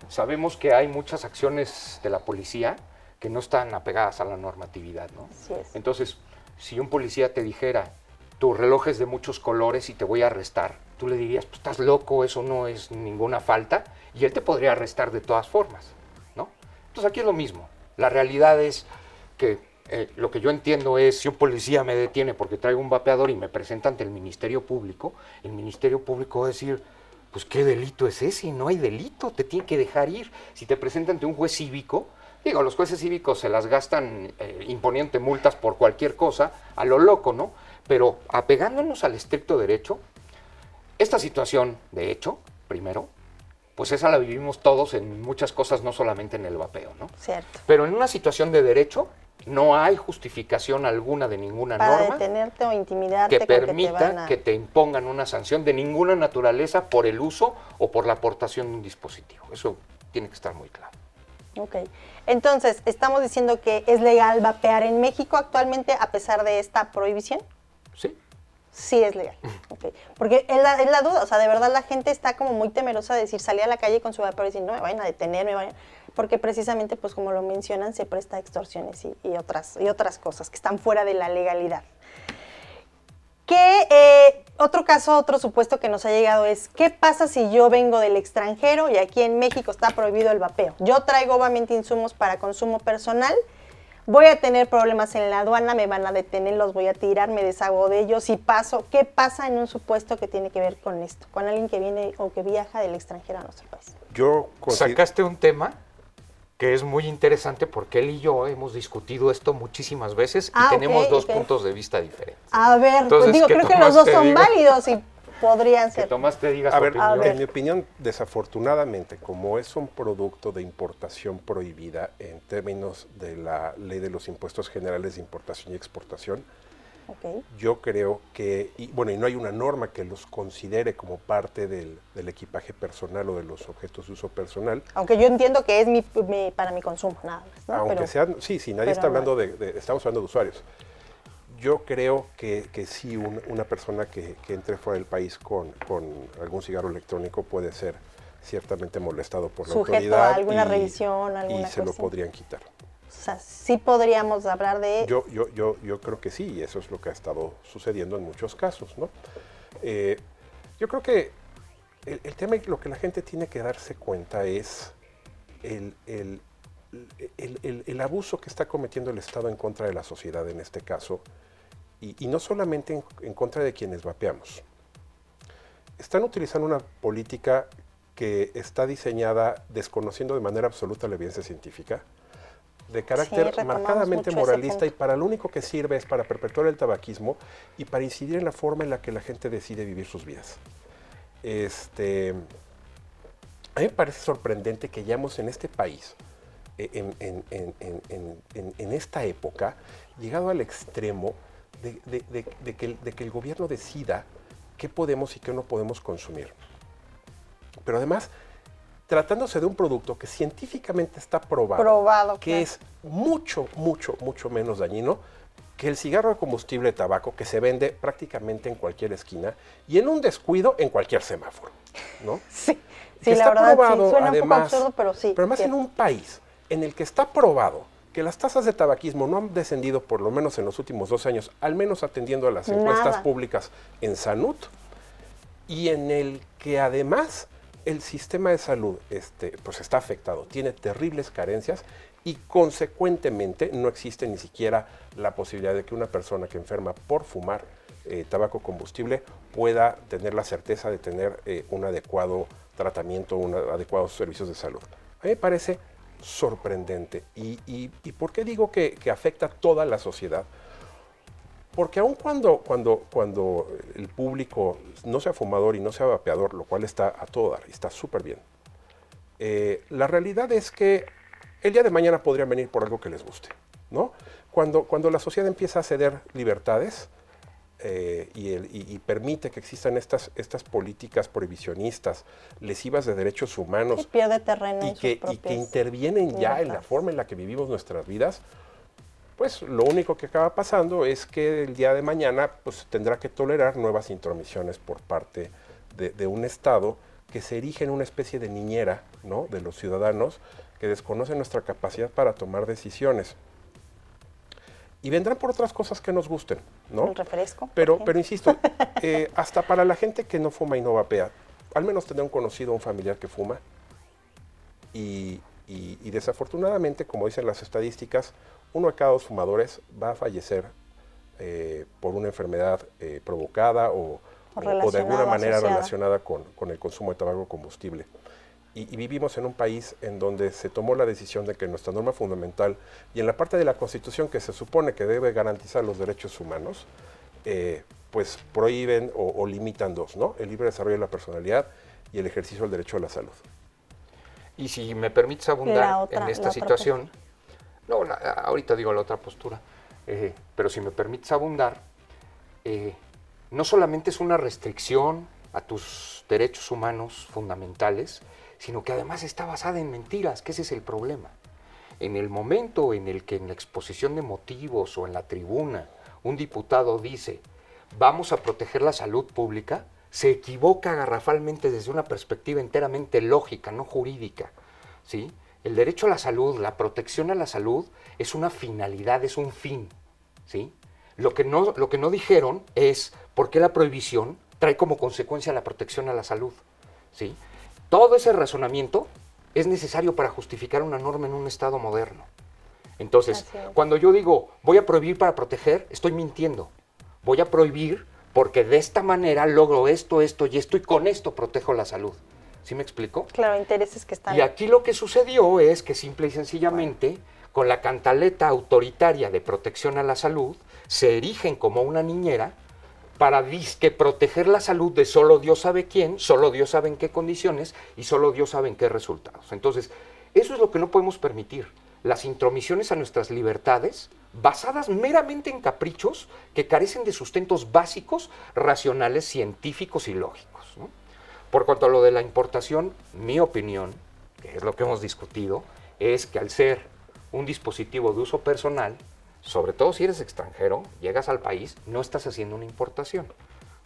Speaker 2: sabemos que hay muchas acciones de la policía que no están apegadas a la normatividad, ¿no?
Speaker 4: Así es.
Speaker 2: Entonces, si un policía te dijera, tu reloj es de muchos colores y te voy a arrestar, tú le dirías, pues estás loco, eso no es ninguna falta, y él te podría arrestar de todas formas, ¿no? Entonces aquí es lo mismo. La realidad es que lo que yo entiendo es, si un policía me detiene porque traigo un vapeador y me presenta ante el Ministerio Público, el Ministerio Público va a decir, pues ¿qué delito es ese? No hay delito, te tiene que dejar ir. Si te presenta ante un juez cívico, digo, los jueces cívicos se las gastan imponiendo multas por cualquier cosa, a lo loco, ¿no? Pero apegándonos al estricto derecho, esta situación, de hecho, primero, pues esa la vivimos todos en muchas cosas, no solamente en el vapeo, ¿no?
Speaker 4: Cierto.
Speaker 2: Pero en una situación de derecho, no hay justificación alguna de ninguna
Speaker 4: Para
Speaker 2: norma
Speaker 4: detenerte o intimidarte
Speaker 2: que
Speaker 4: con
Speaker 2: permita que te impongan una sanción de ninguna naturaleza por el uso o por la aportación de un dispositivo. Eso tiene que estar muy claro.
Speaker 4: Ok. Entonces, ¿estamos diciendo que es legal vapear en México actualmente a pesar de esta prohibición?
Speaker 2: Sí.
Speaker 4: Sí es legal. Okay. Porque es la duda, o sea, de verdad la gente está como muy temerosa de decir, salir a la calle con su vapeador y decir, no me vayan a detener, porque precisamente, pues como lo mencionan, se presta a extorsiones y otras cosas que están fuera de la legalidad. Otro caso, otro supuesto que nos ha llegado es, ¿qué pasa si yo vengo del extranjero y aquí en México está prohibido el vapeo? Yo traigo obviamente insumos para consumo personal, voy a tener problemas en la aduana, me van a detener, los voy a tirar, me deshago de ellos y paso. ¿Qué pasa en un supuesto que tiene que ver con esto? Con alguien que viene o que viaja del extranjero a nuestro país.
Speaker 2: Sacaste un tema que es muy interesante porque él y yo hemos discutido esto muchísimas veces y tenemos dos puntos de vista diferentes.
Speaker 4: A ver,
Speaker 2: entonces,
Speaker 4: pues creo que los dos son válidos y podrían ser.
Speaker 2: Que Tomás te diga
Speaker 3: A
Speaker 2: su
Speaker 3: ver,
Speaker 2: opinión.
Speaker 3: en mi opinión, desafortunadamente, como es un producto de importación prohibida en términos de la Ley de los Impuestos Generales de Importación y Exportación, yo creo que, y no hay una norma que los considere como parte del equipaje personal o de los objetos de uso personal.
Speaker 4: Aunque yo entiendo que es para mi consumo, nada más, ¿no?
Speaker 3: Aunque sean, sí, nadie está hablando estamos hablando de usuarios. Yo creo que sí, una persona que entre fuera del país con algún cigarro electrónico puede ser ciertamente molestado por la autoridad.
Speaker 4: Sujeto a alguna revisión, alguna
Speaker 3: y se lo podrían quitar.
Speaker 4: O sea, sí podríamos hablar de...
Speaker 3: Yo creo que sí, y eso es lo que ha estado sucediendo en muchos casos, ¿no? Yo creo que el tema y lo que la gente tiene que darse cuenta es el abuso que está cometiendo el Estado en contra de la sociedad en este caso, y no solamente en contra de quienes vapeamos. Están utilizando una política que está diseñada desconociendo de manera absoluta la evidencia científica, de carácter marcadamente moralista, y para lo único que sirve es para perpetuar el tabaquismo y para incidir en la forma en la que la gente decide vivir sus vidas. A mí me parece sorprendente que hayamos en este país, en esta época, llegado al extremo de que el gobierno decida qué podemos y qué no podemos consumir. Pero además, tratándose de un producto que científicamente está probado que es mucho menos dañino que el cigarro de combustible de tabaco que se vende prácticamente en cualquier esquina y en un descuido en cualquier semáforo, ¿no?
Speaker 4: Sí,
Speaker 3: que
Speaker 4: la verdad sí, suena un poco absurdo, pero sí.
Speaker 3: Pero además en un país en el que está probado que las tasas de tabaquismo no han descendido por lo menos en los últimos 2 años, al menos atendiendo a las encuestas públicas en Sanud, y en el que además el sistema de salud pues está afectado, tiene terribles carencias y consecuentemente no existe ni siquiera la posibilidad de que una persona que enferma por fumar tabaco combustible pueda tener la certeza de tener un adecuado tratamiento, adecuados servicios de salud. A mí me parece sorprendente. ¿Y por qué digo que afecta a toda la sociedad? Porque aun cuando el público no sea fumador y no sea vapeador, lo cual está a todo dar y está súper bien, la realidad es que el día de mañana podrían venir por algo que les guste, ¿no? Cuando la sociedad empieza a ceder libertades y permite que existan estas políticas prohibicionistas, lesivas de derechos humanos,
Speaker 4: pierde terreno
Speaker 3: y que intervienen ya en la forma en la que vivimos nuestras vidas, pues lo único que acaba pasando es que el día de mañana pues, tendrá que tolerar nuevas intromisiones por parte de un Estado que se erige en una especie de niñera, ¿no?, de los ciudadanos que desconocen nuestra capacidad para tomar decisiones. Y vendrán por otras cosas que nos gusten, ¿no?
Speaker 4: El refresco.
Speaker 3: Pero insisto, hasta para la gente que no fuma y no vapea, al menos tener un conocido o un familiar que fuma. Y desafortunadamente, como dicen las estadísticas, 1 de cada 2 fumadores va a fallecer por una enfermedad provocada o de alguna manera relacionada con el consumo de tabaco combustible. Y vivimos en un país en donde se tomó la decisión de que nuestra norma fundamental y en la parte de la Constitución que se supone que debe garantizar los derechos humanos, pues prohíben o limitan 2, ¿no? El libre desarrollo de la personalidad y el ejercicio del derecho a la salud.
Speaker 2: Y si me permites abundar en esta situación, ahorita digo la otra postura, pero si me permites abundar, no solamente es una restricción a tus derechos humanos fundamentales, sino que además está basada en mentiras, que ese es el problema. En el momento en el que en la exposición de motivos o en la tribuna un diputado dice, vamos a proteger la salud pública, se equivoca garrafalmente desde una perspectiva enteramente lógica, no jurídica, ¿sí? El derecho a la salud, la protección a la salud es una finalidad, es un fin, ¿sí? Lo que no dijeron es por qué la prohibición trae como consecuencia la protección a la salud, ¿sí? Todo ese razonamiento es necesario para justificar una norma en un Estado moderno. Entonces, cuando yo digo voy a prohibir para proteger, estoy mintiendo. Voy a prohibir porque de esta manera logro esto y con esto protejo la salud. ¿Sí me explico?
Speaker 4: Claro, intereses que están...
Speaker 2: Y aquí lo que sucedió es que simple y sencillamente, con la cantaleta autoritaria de protección a la salud, se erigen como una niñera para disque proteger la salud de solo Dios sabe quién, solo Dios sabe en qué condiciones y solo Dios sabe en qué resultados. Entonces, eso es lo que no podemos permitir. Las intromisiones a nuestras libertades basadas meramente en caprichos que carecen de sustentos básicos, racionales, científicos y lógicos, ¿no? Por cuanto a lo de la importación, mi opinión, que es lo que hemos discutido, es que al ser un dispositivo de uso personal, sobre todo si eres extranjero, llegas al país, no estás haciendo una importación.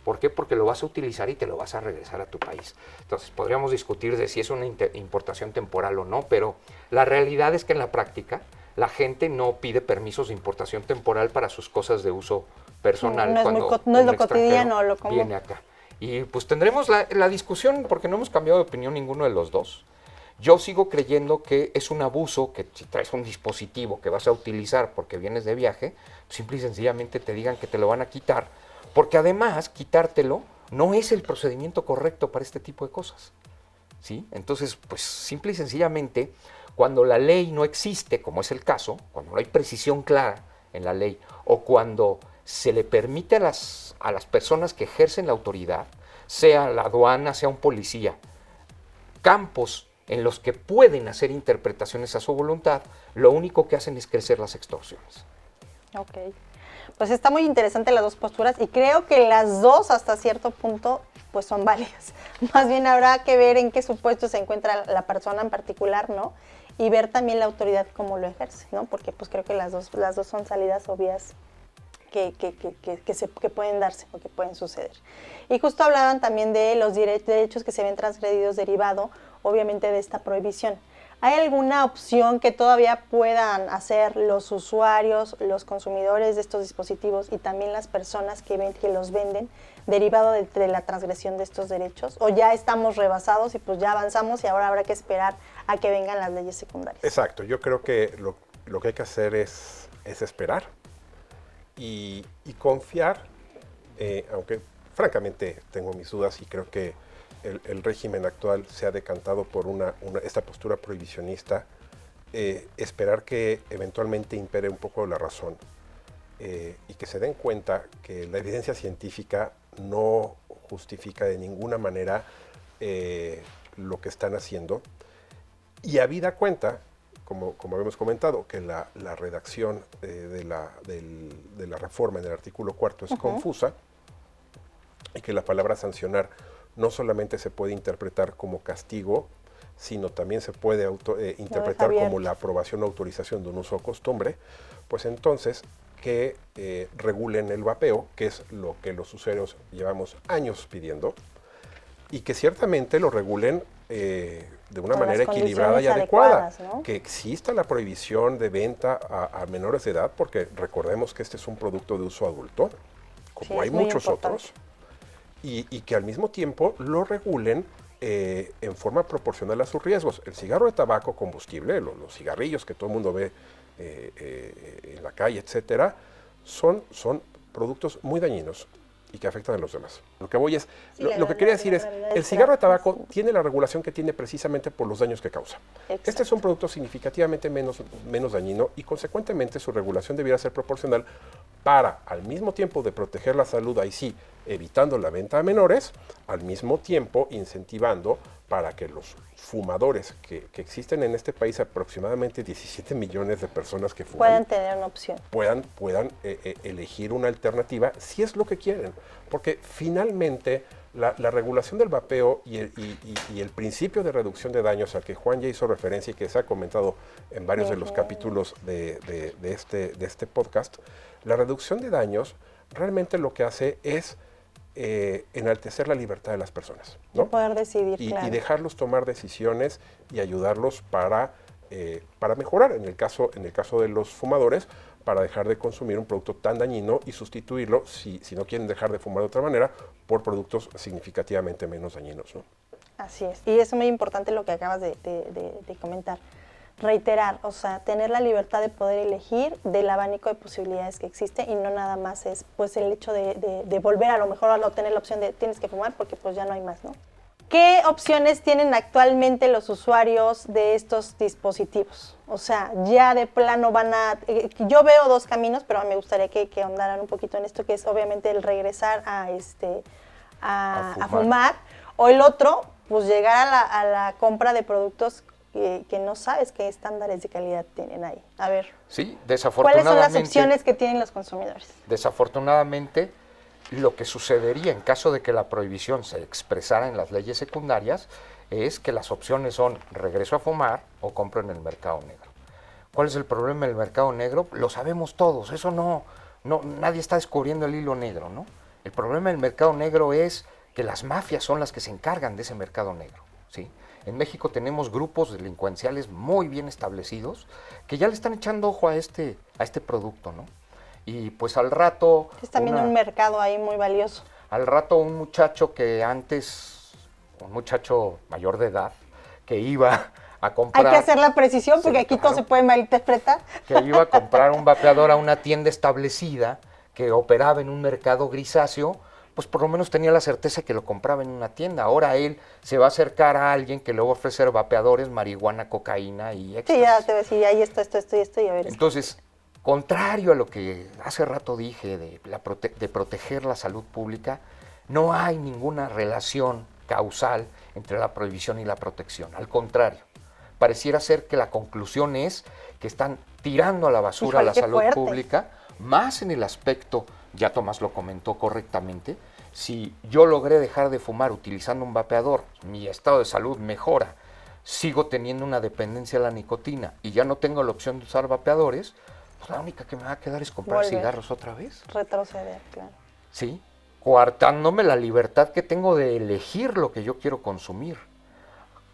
Speaker 2: ¿Por qué? Porque lo vas a utilizar y te lo vas a regresar a tu país. Entonces, podríamos discutir de si es una importación temporal o no, pero la realidad es que en la práctica la gente no pide permisos de importación temporal para sus cosas de uso personal.
Speaker 4: No es lo cotidiano, lo común.
Speaker 2: Viene acá. Y pues tendremos la discusión, porque no hemos cambiado de opinión ninguno de los dos. Yo sigo creyendo que es un abuso que si traes un dispositivo que vas a utilizar porque vienes de viaje, simple y sencillamente te digan que te lo van a quitar, porque además quitártelo no es el procedimiento correcto para este tipo de cosas, ¿sí? Entonces, pues simple y sencillamente, cuando la ley no existe, como es el caso, cuando no hay precisión clara en la ley, o cuando se le permite a las personas que ejercen la autoridad, sea la aduana, sea un policía, campos en los que pueden hacer interpretaciones a su voluntad, lo único que hacen es crecer las extorsiones.
Speaker 4: Ok. Pues está muy interesante las dos posturas y creo que las dos hasta cierto punto pues son válidas. Más bien habrá que ver en qué supuesto se encuentra la persona en particular, ¿no? Y ver también la autoridad cómo lo ejerce, ¿no? Porque pues creo que las dos son salidas obvias que pueden darse o que pueden suceder. Y justo hablaban también de los derechos que se ven transgredidos derivado, obviamente, de esta prohibición. ¿Hay alguna opción que todavía puedan hacer los usuarios, los consumidores de estos dispositivos y también las personas que los venden derivado de la transgresión de estos derechos? ¿O ya estamos rebasados y pues ya avanzamos y ahora habrá que esperar a que vengan las leyes secundarias?
Speaker 3: Exacto, yo creo que lo que hay que hacer es esperar y confiar, aunque francamente tengo mis dudas y creo que el régimen actual se ha decantado por esta postura prohibicionista, esperar que eventualmente impere un poco la razón y que se den cuenta que la evidencia científica no justifica de ninguna manera lo que están haciendo. Y habida cuenta, como habíamos comentado, que la redacción de la reforma en el artículo 4 es confusa y que la palabra sancionar no solamente se puede interpretar como castigo, sino también se puede interpretar como la aprobación o autorización de un uso o costumbre, pues entonces que regulen el vapeo, que es lo que los usuarios llevamos años pidiendo, y que ciertamente lo regulen de una
Speaker 4: Con
Speaker 3: manera
Speaker 4: las
Speaker 3: equilibrada y
Speaker 4: condiciones
Speaker 3: adecuada.
Speaker 4: adecuadas, ¿no?
Speaker 3: Que exista la prohibición de venta a menores de edad, porque recordemos que este es un producto de uso adulto, como
Speaker 4: Sí,
Speaker 3: hay
Speaker 4: es muy
Speaker 3: muchos
Speaker 4: importante.
Speaker 3: otros, y que al mismo tiempo lo regulen en forma proporcional a sus riesgos. El cigarro de tabaco combustible, los cigarrillos que todo el mundo ve en la calle, etcétera, son productos muy dañinos y que afectan a los demás. Lo que voy es,
Speaker 4: Sí,
Speaker 3: lo que quería decir es, el cigarro de tabaco tiene la regulación que tiene precisamente por los daños que causa.
Speaker 4: Exacto.
Speaker 3: Este es un producto significativamente menos dañino y consecuentemente su regulación debiera ser proporcional para, al mismo tiempo de proteger la salud, ahí sí, evitando la venta a menores, al mismo tiempo incentivando para que los fumadores que existen en este país, aproximadamente 17 millones de personas que fuman,
Speaker 4: Puedan tener una opción.
Speaker 3: puedan elegir una alternativa si es lo que quieren. Porque finalmente la regulación del vapeo y el principio de reducción de daños al que Juan ya hizo referencia y que se ha comentado en varios de los capítulos de este podcast, la reducción de daños realmente lo que hace es enaltecer la libertad de las personas, ¿no?
Speaker 4: Y poder decidir,
Speaker 3: y
Speaker 4: claro.
Speaker 3: dejarlos tomar decisiones y ayudarlos para mejorar, en el caso de los fumadores, para dejar de consumir un producto tan dañino y sustituirlo, si no quieren dejar de fumar de otra manera, por productos significativamente menos dañinos, ¿no?
Speaker 4: Así es. Y es muy importante lo que acabas de comentar. Reiterar, o sea, tener la libertad de poder elegir del abanico de posibilidades que existe y no nada más es pues el hecho de volver a lo mejor a tener la opción de tienes que fumar porque pues ya no hay más, ¿no? ¿Qué opciones tienen actualmente los usuarios de estos dispositivos? O sea, ya de plano van a... yo veo dos caminos, pero me gustaría que ahondaran un poquito en esto, que es obviamente el regresar a fumar, o el otro, pues llegar a la compra de productos que no sabes qué estándares de calidad tienen ahí. A ver,
Speaker 2: Sí,
Speaker 4: ¿cuáles
Speaker 2: desafortunadamente.
Speaker 4: son las opciones que tienen los consumidores?
Speaker 2: Desafortunadamente, lo que sucedería en caso de que la prohibición se expresara en las leyes secundarias es que las opciones son regreso a fumar o compro en el mercado negro. ¿Cuál es el problema del mercado negro? Lo sabemos todos, eso no nadie está descubriendo el hilo negro, ¿no? El problema del mercado negro es que las mafias son las que se encargan de ese mercado negro, ¿sí? En México tenemos grupos delincuenciales muy bien establecidos que ya le están echando ojo a este producto, ¿no? Y pues al rato...
Speaker 4: Es también un mercado ahí muy valioso.
Speaker 2: Al rato un muchacho un muchacho mayor de edad, que iba a comprar...
Speaker 4: Hay que hacer la precisión porque
Speaker 2: Sí,
Speaker 4: aquí
Speaker 2: claro.
Speaker 4: todo se puede malinterpretar.
Speaker 2: Que iba a comprar un vapeador a una tienda establecida que operaba en un mercado grisáceo, pues por lo menos tenía la certeza que lo compraba en una tienda. Ahora él se va a acercar a alguien que le va a ofrecer vapeadores, marihuana, cocaína y éxtasis.
Speaker 4: Sí, ya te voy a decir, ahí esto y a ver.
Speaker 2: Entonces, contrario a lo que hace rato dije de proteger la salud pública, no hay ninguna relación causal entre la prohibición y la protección. Al contrario, pareciera ser que la conclusión es que están tirando a la basura
Speaker 4: Híjole,
Speaker 2: la
Speaker 4: qué
Speaker 2: salud
Speaker 4: fuerte.
Speaker 2: pública, más en el aspecto, ya Tomás lo comentó correctamente, si yo logré dejar de fumar utilizando un vapeador, mi estado de salud mejora, sigo teniendo una dependencia a la nicotina y ya no tengo la opción de usar vapeadores, pues la única que me va a quedar es comprar
Speaker 4: Volver.
Speaker 2: cigarros otra vez,
Speaker 4: Retroceder, claro.
Speaker 2: ¿sí? Coartándome la libertad que tengo de elegir lo que yo quiero consumir,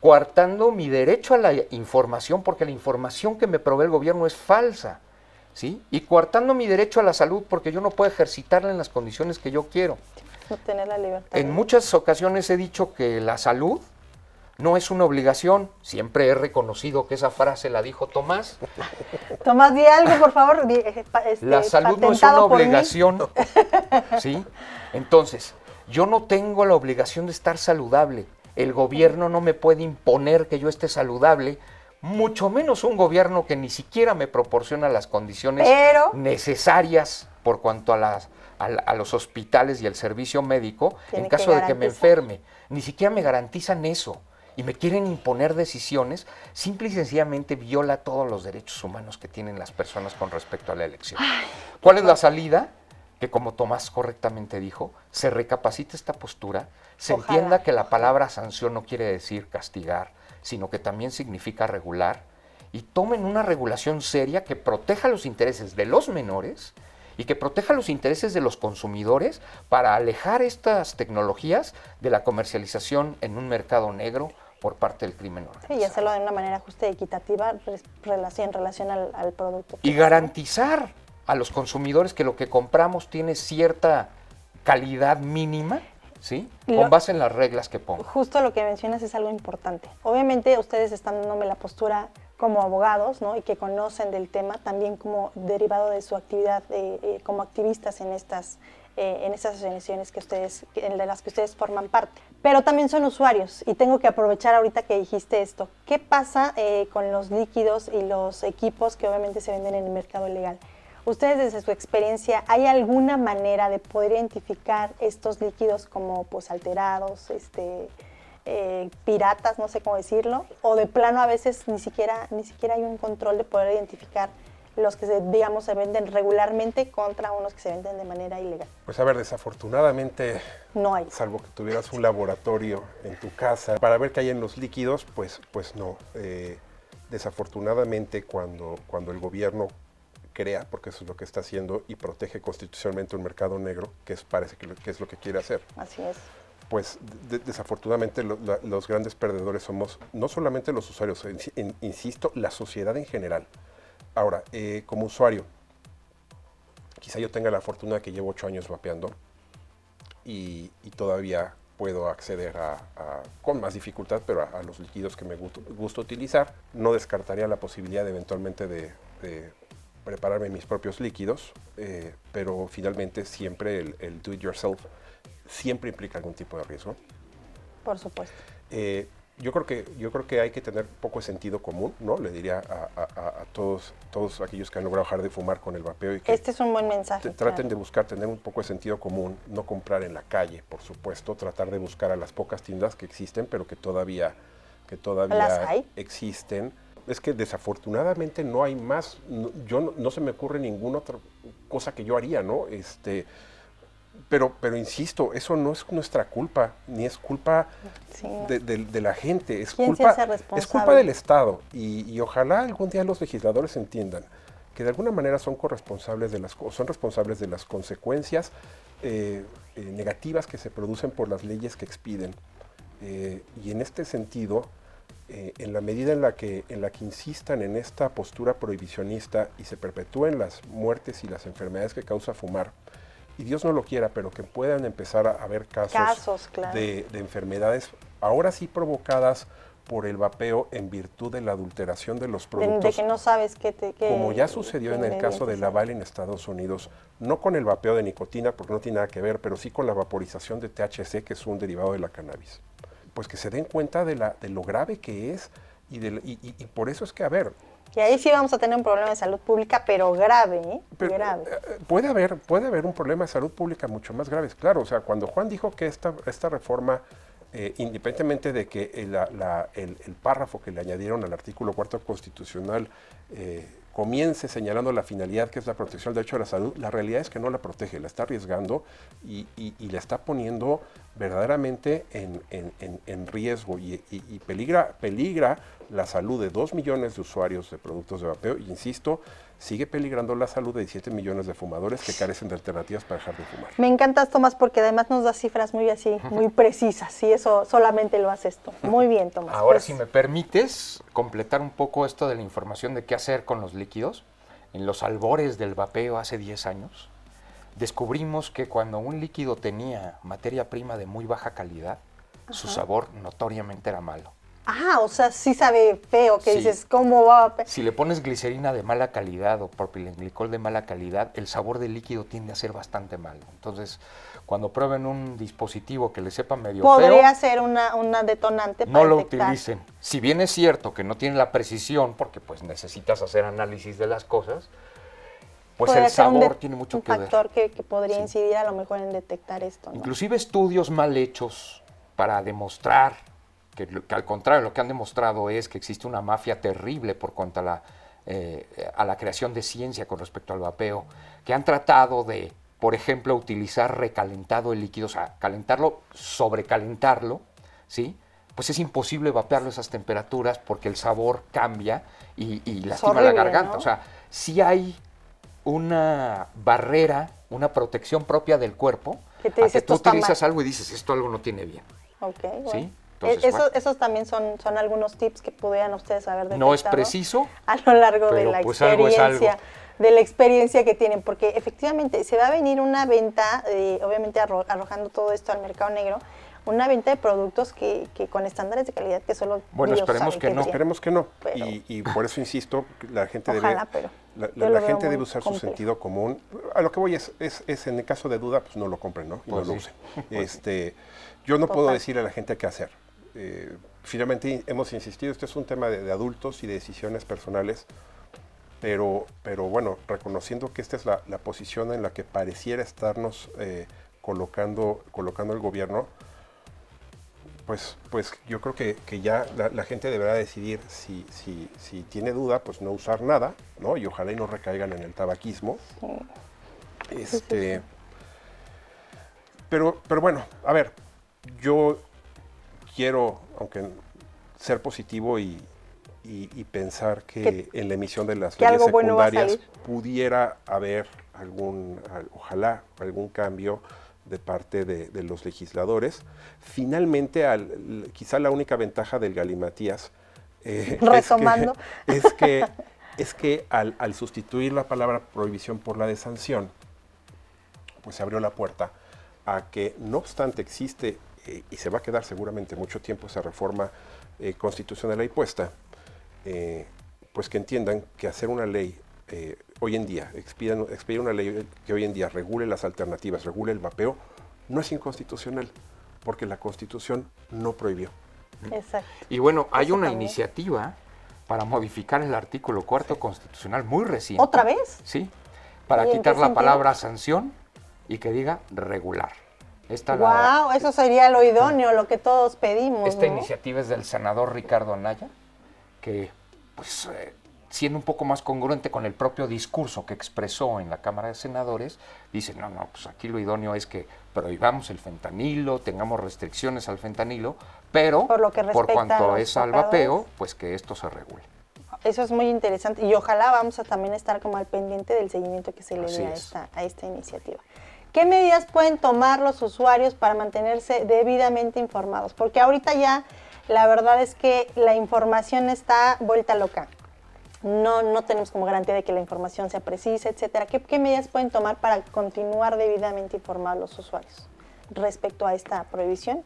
Speaker 2: coartando mi derecho a la información porque la información que me provee el gobierno es falsa, ¿sí? Y coartando mi derecho a la salud porque yo no puedo ejercitarla en las condiciones que yo quiero.
Speaker 4: No tener la libertad.
Speaker 2: En muchas ocasiones he dicho que la salud no es una obligación. Siempre he reconocido que esa frase la dijo Tomás.
Speaker 4: Tomás, di algo, por favor.
Speaker 2: La salud no es
Speaker 4: patentado
Speaker 2: una
Speaker 4: por mí.
Speaker 2: obligación. ¿Sí? Entonces, yo no tengo la obligación de estar saludable. El gobierno no me puede imponer que yo esté saludable, mucho menos un gobierno que ni siquiera me proporciona las condiciones necesarias por cuanto a los hospitales y el servicio médico en caso de que me enferme. Ni siquiera me garantizan eso. Y me quieren imponer decisiones, simple y sencillamente viola todos los derechos humanos que tienen las personas con respecto a la elección. ¿Cuál es la salida? Que como Tomás correctamente dijo, se recapacite esta postura, se entienda que la palabra sanción no quiere decir castigar, sino que también significa regular, y tomen una regulación seria que proteja los intereses de los menores y que proteja los intereses de los consumidores para alejar estas tecnologías de la comercialización en un mercado negro por parte del crimen organizado.
Speaker 4: Sí, y hacerlo de una manera justa y equitativa en relación al producto.
Speaker 2: Y garantizar a los consumidores que lo que compramos tiene cierta calidad mínima, ¿sí? Con base en las reglas que pongo.
Speaker 4: Justo lo que mencionas es algo importante. Obviamente ustedes están dándome la postura como abogados, ¿no? Y que conocen del tema, también como derivado de su actividad como activistas en estas asociaciones de las que ustedes forman parte. Pero también son usuarios y tengo que aprovechar ahorita que dijiste esto. ¿Qué pasa con los líquidos y los equipos que obviamente se venden en el mercado legal? Ustedes, desde su experiencia, ¿hay alguna manera de poder identificar estos líquidos como pues alterados, piratas, no sé cómo decirlo? O de plano a veces ni siquiera hay un control de poder identificar los que se venden regularmente contra unos que se venden de manera ilegal.
Speaker 3: Pues a ver, desafortunadamente,
Speaker 4: no hay.
Speaker 3: Salvo que tuvieras un laboratorio en tu casa para ver qué hay en los líquidos, pues no. Desafortunadamente, cuando el gobierno crea, porque eso es lo que está haciendo, y protege constitucionalmente un mercado negro, parece que es lo que quiere hacer.
Speaker 4: Así es.
Speaker 3: Pues desafortunadamente los grandes perdedores somos no solamente los usuarios, insisto, la sociedad en general. Ahora, como usuario, quizá yo tenga la fortuna que llevo 8 años vapeando y todavía puedo acceder con más dificultad, pero a los líquidos que me gusta utilizar. No descartaría la posibilidad eventualmente de prepararme mis propios líquidos, pero finalmente siempre el do it yourself siempre implica algún tipo de riesgo.
Speaker 4: Por supuesto.
Speaker 3: Yo creo que hay que tener poco sentido común, ¿no? Le diría a todos aquellos que han logrado dejar de fumar con el vapeo y que
Speaker 4: este es un buen mensaje.
Speaker 3: Traten de buscar tener un poco de sentido común, no comprar en la calle, por supuesto, tratar de buscar a las pocas tiendas que existen, pero que todavía existen. Es que desafortunadamente no hay más. No se me ocurre ninguna otra cosa que yo haría, ¿no? Pero insisto, eso no es nuestra culpa, ni es culpa de la gente, es culpa del Estado. Y ojalá algún día los legisladores entiendan que de alguna manera son responsables de las consecuencias negativas que se producen por las leyes que expiden. Y en este sentido, en la medida en la que insistan en esta postura prohibicionista y se perpetúen las muertes y las enfermedades que causa fumar, y Dios no lo quiera, pero que puedan empezar a haber casos claro, de enfermedades ahora sí provocadas por el vapeo en virtud de la adulteración de los productos.
Speaker 4: De que no sabes
Speaker 3: como ya sucedió en el caso de Laval en Estados Unidos, no con el vapeo de nicotina, porque no tiene nada que ver, pero sí con la vaporización de THC, que es un derivado de la cannabis. Pues que se den cuenta de lo grave que es y por eso es que, a ver...
Speaker 4: Y ahí sí vamos a tener un problema de salud pública, pero grave, ¿eh? Grave.
Speaker 3: Puede haber un problema de salud pública mucho más grave, claro. O sea, cuando Juan dijo que esta reforma, independientemente de que el párrafo que le añadieron al artículo 4 constitucional comience señalando la finalidad que es la protección del derecho a la salud, la realidad es que no la protege, la está arriesgando y la está poniendo verdaderamente en riesgo y peligra la salud de 2 millones de usuarios de productos de vapeo. Y insisto, sigue peligrando la salud de 17 millones de fumadores que carecen de alternativas para dejar de fumar.
Speaker 4: Me encantas, Tomás, porque además nos das cifras muy precisas, y eso solamente lo haces tú. Muy bien, Tomás.
Speaker 2: Ahora, si me permites completar un poco esto de la información de qué hacer con los líquidos. En los albores del vapeo hace 10 años, descubrimos que cuando un líquido tenía materia prima de muy baja calidad, su sabor notoriamente era malo.
Speaker 4: O sea, sí sabe feo, que dices, ¿cómo va?
Speaker 2: Si le pones glicerina de mala calidad o propilenglicol de mala calidad, el sabor del líquido tiende a ser bastante malo. Entonces, cuando prueben un dispositivo que le sepa medio feo...
Speaker 4: Podría ser una detonante para
Speaker 2: no lo
Speaker 4: detectar.
Speaker 2: utilicen. Si bien es cierto que no tiene la precisión, porque pues necesitas hacer análisis de las cosas, pues el sabor tiene mucho que ver.
Speaker 4: Un factor que podría incidir a lo mejor en detectar esto, ¿no?
Speaker 2: Inclusive estudios mal hechos para demostrar que al contrario, lo que han demostrado es que existe una mafia terrible por cuanto a la creación de ciencia con respecto al vapeo, que han tratado de, por ejemplo, utilizar recalentado el líquido, o sea, calentarlo, sobrecalentarlo, ¿sí? Pues es imposible vapearlo a esas temperaturas porque el sabor cambia y lastima la garganta. ¿No? O sea, sí hay una barrera, una protección propia del cuerpo,
Speaker 4: que te dice,
Speaker 2: a que tú
Speaker 4: esto está
Speaker 2: utilizas
Speaker 4: mal.
Speaker 2: algo y dices, esto algo no tiene bien.
Speaker 4: Ok, bueno.
Speaker 2: ¿Sí? Entonces,
Speaker 4: Esos también son algunos tips que pudieran ustedes haber detectado.
Speaker 2: no es preciso,
Speaker 4: a lo largo de
Speaker 2: pero
Speaker 4: la
Speaker 2: pues algo es algo.
Speaker 4: de la experiencia que tienen, porque efectivamente se va a venir una venta, obviamente arrojando todo esto al mercado negro, una venta de productos que con estándares de calidad que solo
Speaker 2: Bueno,
Speaker 4: Dios
Speaker 2: esperemos
Speaker 4: sabe
Speaker 2: que no.
Speaker 4: tienen.
Speaker 3: Esperemos que no.
Speaker 4: Pero-
Speaker 3: Y por eso insisto, la gente
Speaker 4: Ojalá,
Speaker 3: debe,
Speaker 4: pero
Speaker 3: la
Speaker 4: yo lo
Speaker 3: gente
Speaker 4: veo
Speaker 3: debe
Speaker 4: muy
Speaker 3: usar su
Speaker 4: complejo.
Speaker 3: sentido común. A lo que voy es en el caso de duda, pues no lo compren, ¿no? Y
Speaker 2: Pues
Speaker 3: no lo
Speaker 2: sí.
Speaker 3: usen. Yo no puedo
Speaker 4: Total.
Speaker 3: decirle a la gente qué hacer. Finalmente hemos insistido, este es un tema de adultos y de decisiones personales, pero bueno, reconociendo que esta es la posición en la que pareciera estarnos colocando el gobierno, pues yo creo que ya la gente deberá decidir si tiene duda, pues no usar nada, ¿no? Y ojalá y no recaigan en el tabaquismo. Pero bueno, a ver, yo quiero, aunque ser positivo y pensar que en la emisión de las
Speaker 4: que
Speaker 3: leyes
Speaker 4: algo bueno va a
Speaker 3: secundarias
Speaker 4: salir.
Speaker 3: pudiera haber ojalá algún cambio de parte de los legisladores. Finalmente, quizá la única ventaja del galimatías
Speaker 4: Retomando.
Speaker 3: es que al sustituir la palabra prohibición por la de sanción, pues se abrió la puerta a que, no obstante existe y se va a quedar seguramente mucho tiempo esa reforma constitucional ahí puesta, pues que entiendan que hacer una ley hoy en día, expedir una ley que hoy en día regule las alternativas, regule el vapeo, no es inconstitucional, porque la Constitución no prohibió.
Speaker 4: Exacto.
Speaker 2: Y bueno, hay
Speaker 4: Eso
Speaker 2: una
Speaker 4: también.
Speaker 2: iniciativa para modificar el artículo 4 constitucional muy reciente.
Speaker 4: ¿Otra vez?
Speaker 2: Sí, para
Speaker 4: ¿Y en
Speaker 2: quitar
Speaker 4: qué
Speaker 2: la
Speaker 4: sentido?
Speaker 2: palabra sanción y que diga regular.
Speaker 4: Wow, eso sería lo idóneo, lo que todos pedimos,
Speaker 2: Esta
Speaker 4: ¿no?
Speaker 2: iniciativa es del senador Ricardo Anaya, que pues siendo un poco más congruente con el propio discurso que expresó en la Cámara de Senadores, dice, no, pues aquí lo idóneo es que prohibamos el fentanilo, tengamos restricciones al fentanilo, pero
Speaker 4: Por lo que
Speaker 2: por
Speaker 4: respecta a
Speaker 2: cuanto
Speaker 4: los
Speaker 2: es al
Speaker 4: vapeadores.
Speaker 2: vapeo, pues que esto se regule.
Speaker 4: Eso es muy interesante y ojalá vamos a también estar como al pendiente del seguimiento que se le
Speaker 2: Así
Speaker 4: dé
Speaker 2: es.
Speaker 4: a esta iniciativa. ¿Qué medidas pueden tomar los usuarios para mantenerse debidamente informados? Porque ahorita ya la verdad es que la información está vuelta loca. No tenemos como garantía de que la información sea precisa, etcétera. ¿Qué medidas pueden tomar para continuar debidamente informados los usuarios respecto a esta prohibición?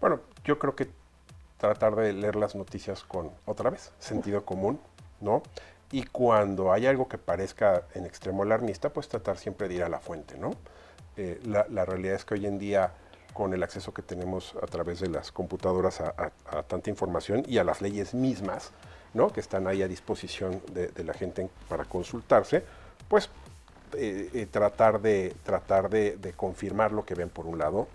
Speaker 3: Bueno, yo creo que tratar de leer las noticias con, otra vez, sentido común, ¿no? Y cuando hay algo que parezca en extremo alarmista, pues tratar siempre de ir a la fuente, ¿no? La realidad es que hoy en día, con el acceso que tenemos a través de las computadoras a tanta información y a las leyes mismas, ¿no? Que están ahí a disposición de la gente para consultarse, pues tratar de confirmar lo que ven por un lado.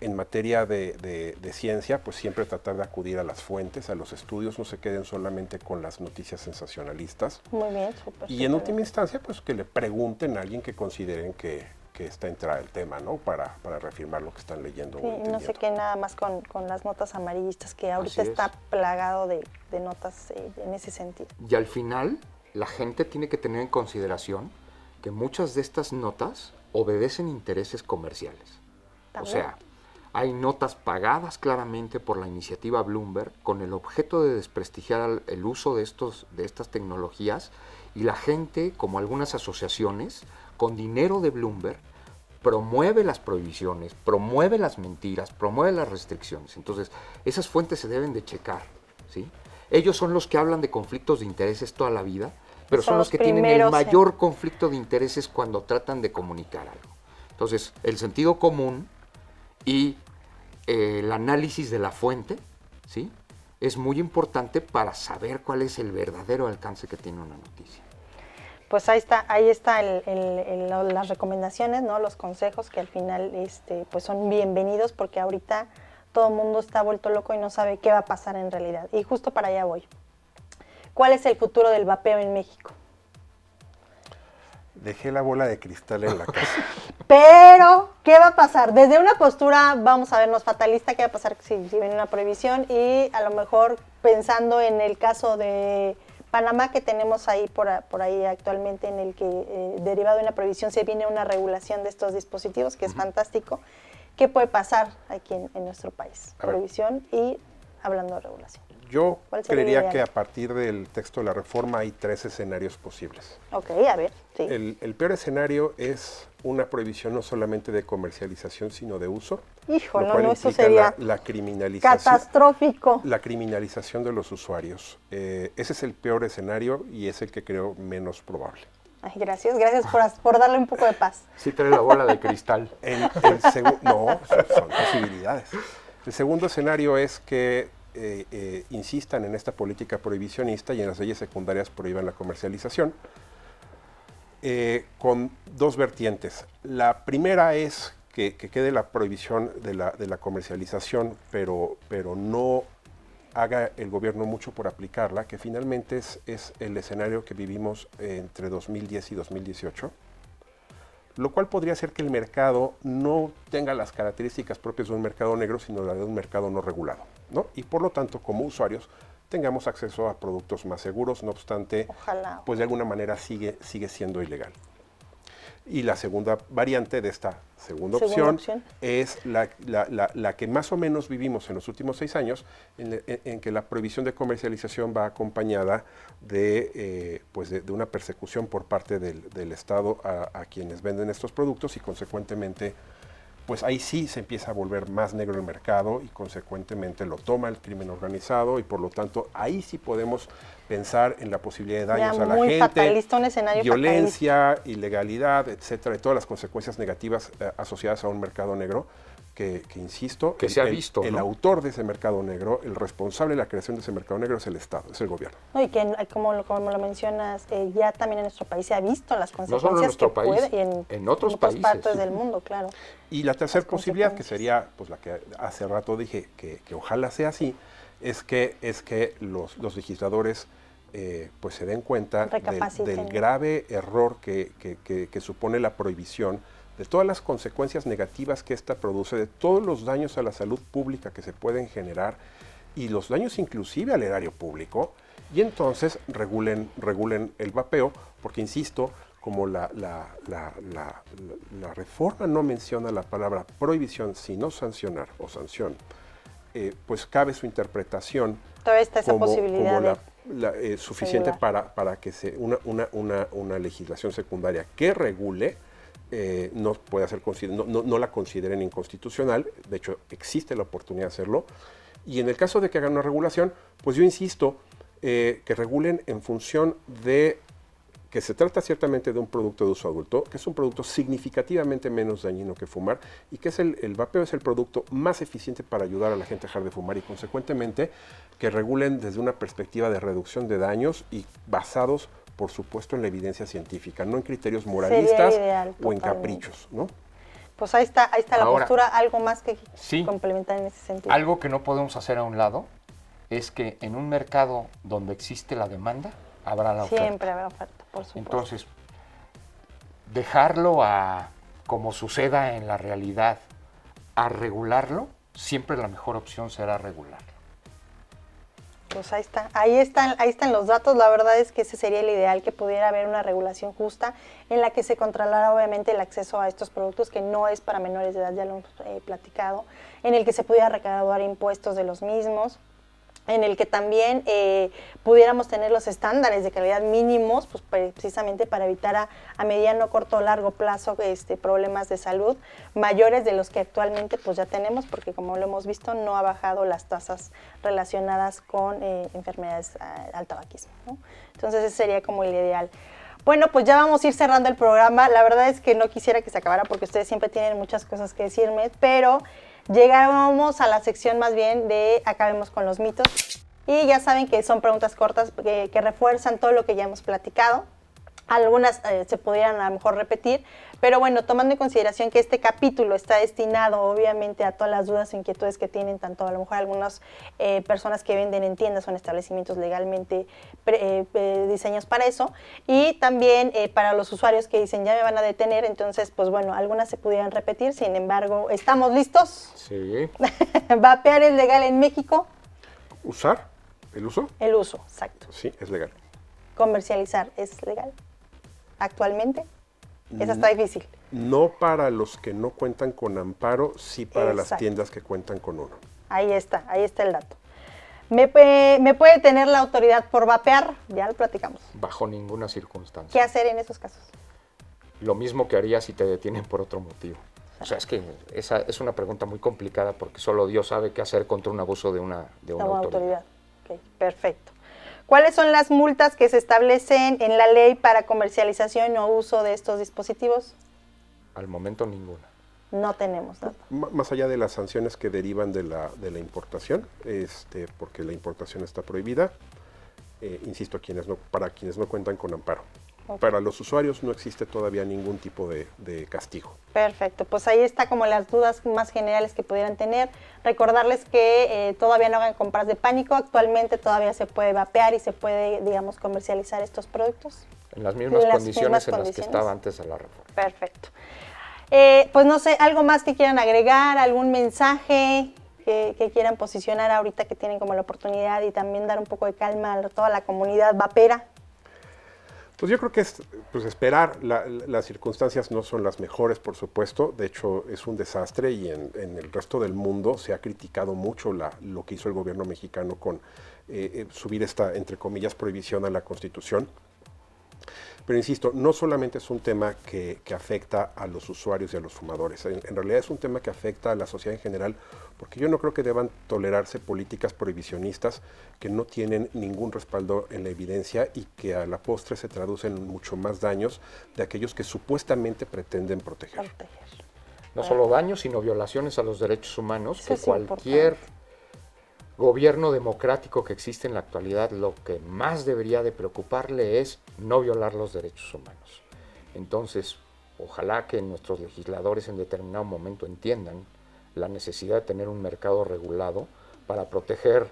Speaker 3: En materia de ciencia, pues siempre tratar de acudir a las fuentes, a los estudios, no se queden solamente con las noticias sensacionalistas.
Speaker 4: Muy bien, súper.
Speaker 3: Y en última instancia, pues que le pregunten a alguien que consideren que está entrada el tema, ¿no? Para reafirmar lo que están leyendo.
Speaker 4: Sí,
Speaker 3: o
Speaker 4: no
Speaker 3: entendiendo.
Speaker 4: sé qué nada más con las notas amarillistas, que ahorita
Speaker 2: Así es.
Speaker 4: está plagado de notas en ese sentido.
Speaker 2: Y al final, la gente tiene que tener en consideración que muchas de estas notas obedecen intereses comerciales.
Speaker 4: También.
Speaker 2: O sea, hay notas pagadas claramente por la iniciativa Bloomberg con el objeto de desprestigiar el uso de estas tecnologías, y la gente, como algunas asociaciones, con dinero de Bloomberg, promueve las prohibiciones, promueve las mentiras, promueve las restricciones. Entonces, esas fuentes se deben de checar, ¿sí? Ellos son los que hablan de conflictos de intereses toda la vida, pero son los que tienen el
Speaker 4: primeros,
Speaker 2: mayor conflicto de intereses cuando tratan de comunicar algo. Entonces, el sentido común y el análisis de la fuente, ¿sí?, es muy importante para saber cuál es el verdadero alcance que tiene una noticia.
Speaker 4: Pues ahí está las recomendaciones, ¿no? Los consejos que al final pues son bienvenidos, porque ahorita todo el mundo está vuelto loco y no sabe qué va a pasar en realidad. Y justo para allá voy. ¿Cuál es el futuro del vapeo en México?
Speaker 3: Dejé la bola de cristal en la casa.
Speaker 4: Pero, ¿qué va a pasar? Desde una postura, vamos a vernos fatalista, ¿qué va a pasar si viene una prohibición? Y a lo mejor pensando en el caso de Panamá, que tenemos ahí por ahí actualmente, en el que derivado de una prohibición se viene una regulación de estos dispositivos, que es fantástico. ¿Qué puede pasar aquí en nuestro país? Prohibición y hablando de regulación.
Speaker 3: Yo creería que a partir del texto de la reforma hay 3 escenarios posibles.
Speaker 4: Ok, a ver, sí.
Speaker 3: El peor escenario es una prohibición no solamente de comercialización, sino de uso.
Speaker 4: Híjole,
Speaker 3: lo cual
Speaker 4: no, eso
Speaker 3: implica
Speaker 4: sería
Speaker 3: la criminalización,
Speaker 4: catastrófico.
Speaker 3: La criminalización de los usuarios. Ese es el peor escenario y es el que creo menos probable.
Speaker 4: Ay, gracias por darle un poco de paz.
Speaker 2: Sí trae la bola de cristal.
Speaker 3: No, son posibilidades. El segundo escenario es que insistan en esta política prohibicionista y en las leyes secundarias prohíban la comercialización, con 2 vertientes. La primera es que quede la prohibición de la comercialización, pero no haga el gobierno mucho por aplicarla, que finalmente es el escenario que vivimos entre 2010 y 2018, lo cual podría hacer que el mercado no tenga las características propias de un mercado negro, sino la de un mercado no regulado, ¿no? Y por lo tanto, como usuarios, tengamos acceso a productos más seguros, no obstante,
Speaker 4: Ojalá.
Speaker 3: pues de alguna manera sigue siendo ilegal. Y la segunda variante de esta segunda opción es la que más o menos vivimos en los últimos 6 años, en que la prohibición de comercialización va acompañada de una persecución por parte del Estado a quienes venden estos productos y consecuentemente pues ahí sí se empieza a volver más negro el mercado y consecuentemente lo toma el crimen organizado y por lo tanto ahí sí podemos pensar en la posibilidad de daños a la gente,
Speaker 4: fatalista, un escenario
Speaker 3: violencia, ilegalidad, etcétera, y todas las consecuencias negativas asociadas a un mercado negro que insisto,
Speaker 2: que se ha visto,
Speaker 3: el autor de ese mercado negro, el responsable de la creación de ese mercado negro es el Estado, es el gobierno.
Speaker 4: No, y que como lo mencionas, ya también en nuestro país se ha visto las consecuencias
Speaker 2: no solo en nuestro
Speaker 4: que
Speaker 2: país,
Speaker 4: puede,
Speaker 2: en otras
Speaker 4: partes del mundo, claro.
Speaker 3: Y la tercera posibilidad, que sería pues la que hace rato dije que ojalá sea así, es que los legisladores pues se den cuenta del grave error que supone la prohibición, de todas las consecuencias negativas que esta produce, de todos los daños a la salud pública que se pueden generar y los daños inclusive al erario público, y entonces regulen el vapeo, porque insisto, como la reforma no menciona la palabra prohibición, sino sancionar o sanción, pues cabe su interpretación
Speaker 4: todavía está esa posibilidad
Speaker 3: suficiente para que una legislación secundaria que regule no pueda ser no la consideren inconstitucional. De hecho, existe la oportunidad de hacerlo. Y en el caso de que hagan una regulación, pues yo insisto que regulen en función de que se trata ciertamente de un producto de uso adulto, que es un producto significativamente menos dañino que fumar y que es el vapeo es el producto más eficiente para ayudar a la gente a dejar de fumar y consecuentemente que regulen desde una perspectiva de reducción de daños y basados, por supuesto, en la evidencia científica, no en criterios moralistas o en caprichos, ¿no?
Speaker 4: Pues ahí está la postura. ¿Algo más que complementar en ese sentido?
Speaker 2: Algo que no podemos hacer a un lado es que en un mercado donde existe la demanda, habrá la oferta.
Speaker 4: Siempre habrá oferta, por supuesto.
Speaker 2: Entonces, dejarlo como suceda en la realidad, a regularlo, siempre la mejor opción será regularlo.
Speaker 4: Pues ahí están los datos. La verdad es que ese sería el ideal, que pudiera haber una regulación justa en la que se controlara obviamente el acceso a estos productos, que no es para menores de edad, ya lo hemos platicado, en el que se pudiera recaudar impuestos de los mismos, en el que también pudiéramos tener los estándares de calidad mínimos, pues precisamente para evitar a mediano, corto o largo plazo problemas de salud mayores de los que actualmente pues ya tenemos, porque como lo hemos visto no ha bajado las tasas relacionadas con enfermedades al tabaquismo, ¿no? Entonces ese sería como el ideal. Bueno, pues ya vamos a ir cerrando el programa. La verdad es que no quisiera que se acabara porque ustedes siempre tienen muchas cosas que decirme, pero llegamos a la sección más bien de acabemos con los mitos. Y ya saben que son preguntas cortas que refuerzan todo lo que ya hemos platicado. Algunas se pudieran a lo mejor repetir, pero bueno, tomando en consideración que este capítulo está destinado obviamente a todas las dudas o inquietudes que tienen, tanto a lo mejor algunas personas que venden en tiendas o en establecimientos legalmente diseñados para eso, y también para los usuarios que dicen ya me van a detener, entonces pues bueno, algunas se pudieran repetir, sin embargo, ¿estamos listos?
Speaker 2: Sí.
Speaker 4: ¿Vapear es legal en México?
Speaker 3: ¿Usar? ¿El uso?
Speaker 4: El uso, exacto.
Speaker 3: Sí, es legal.
Speaker 4: comercializar es legal actualmente? Esa está difícil.
Speaker 3: No para los que no cuentan con amparo, sí para las
Speaker 4: Exacto.
Speaker 3: tiendas que cuentan con uno.
Speaker 4: Ahí está el dato. ¿Me puede tener la autoridad por vapear? Ya lo platicamos.
Speaker 2: Bajo ninguna circunstancia.
Speaker 4: ¿Qué hacer en esos casos?
Speaker 2: Lo mismo que haría si te detienen por otro motivo. O sea, es que esa es una pregunta muy complicada porque solo Dios sabe qué hacer contra un abuso de una autoridad.
Speaker 4: Ok, perfecto. ¿Cuáles son las multas que se establecen en la ley para comercialización o uso de estos dispositivos?
Speaker 2: Al momento ninguna.
Speaker 4: No tenemos datos.
Speaker 3: Más allá de las sanciones que derivan de la importación, porque la importación está prohibida, insisto, para quienes no cuentan con amparo.
Speaker 4: Okay.
Speaker 3: Para los usuarios no existe todavía ningún tipo de castigo.
Speaker 4: Perfecto, pues ahí está como las dudas más generales que pudieran tener. Recordarles que todavía no hagan compras de pánico, actualmente todavía se puede vapear y se puede, digamos, comercializar estos productos.
Speaker 2: En las mismas condiciones en las que estaba antes de la reforma.
Speaker 4: Perfecto. Pues no sé, algo más que quieran agregar, algún mensaje que quieran posicionar ahorita que tienen como la oportunidad y también dar un poco de calma a toda la comunidad vapera.
Speaker 3: Pues yo creo que es esperar. Las circunstancias no son las mejores, por supuesto. De hecho, es un desastre y en el resto del mundo se ha criticado mucho lo que hizo el gobierno mexicano con subir esta, entre comillas, prohibición a la Constitución. Pero insisto, no solamente es un tema que afecta a los usuarios y a los fumadores, en realidad es un tema que afecta a la sociedad en general, porque yo no creo que deban tolerarse políticas prohibicionistas que no tienen ningún respaldo en la evidencia y que a la postre se traducen en mucho más daños de aquellos que supuestamente pretenden proteger.
Speaker 2: No solo daños, sino violaciones a los derechos humanos,
Speaker 4: Eso
Speaker 2: que
Speaker 4: es
Speaker 2: cualquier
Speaker 4: importante.
Speaker 2: Gobierno democrático que existe en la actualidad, lo que más debería de preocuparle es no violar los derechos humanos. Entonces, ojalá que nuestros legisladores en determinado momento entiendan la necesidad de tener un mercado regulado para proteger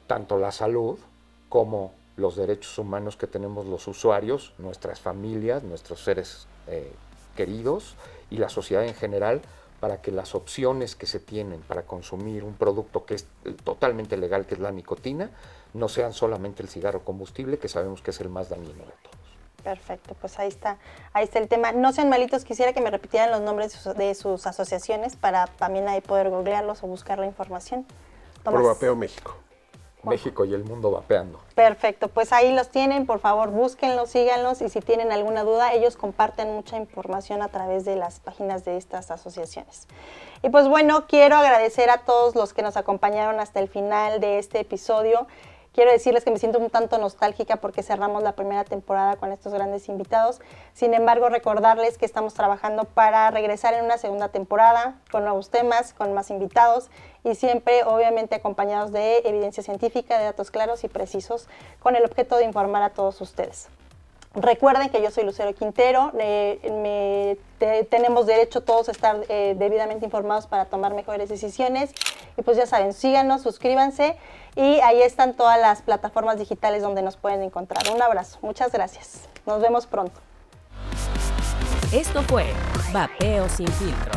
Speaker 2: tanto la salud como los derechos humanos que tenemos los usuarios, nuestras familias, nuestros seres queridos y la sociedad en general, para que las opciones que se tienen para consumir un producto que es totalmente legal, que es la nicotina, no sean solamente el cigarro combustible, que sabemos que es el más dañino de todos.
Speaker 4: Perfecto, pues ahí está el tema. No sean malitos, quisiera que me repitieran los nombres de sus asociaciones para también ahí poder googlearlos o buscar la información. Tomás.
Speaker 3: Pro Vapeo México.
Speaker 2: México y el mundo vapeando.
Speaker 4: Perfecto, pues ahí los tienen, por favor búsquenlos, síganlos y si tienen alguna duda, ellos comparten mucha información a través de las páginas de estas asociaciones. Y pues bueno, quiero agradecer a todos los que nos acompañaron hasta el final de este episodio. Quiero decirles que me siento un tanto nostálgica porque cerramos la primera temporada con estos grandes invitados. Sin embargo, recordarles que estamos trabajando para regresar en una segunda temporada con nuevos temas, con más invitados y siempre, obviamente, acompañados de evidencia científica, de datos claros y precisos, con el objeto de informar a todos ustedes. Recuerden que yo soy Lucero Quintero, tenemos derecho todos a estar debidamente informados para tomar mejores decisiones y pues ya saben, síganos, suscríbanse y ahí están todas las plataformas digitales donde nos pueden encontrar. Un abrazo, muchas gracias, nos vemos pronto.
Speaker 1: Esto fue Vapeo Sin Filtro.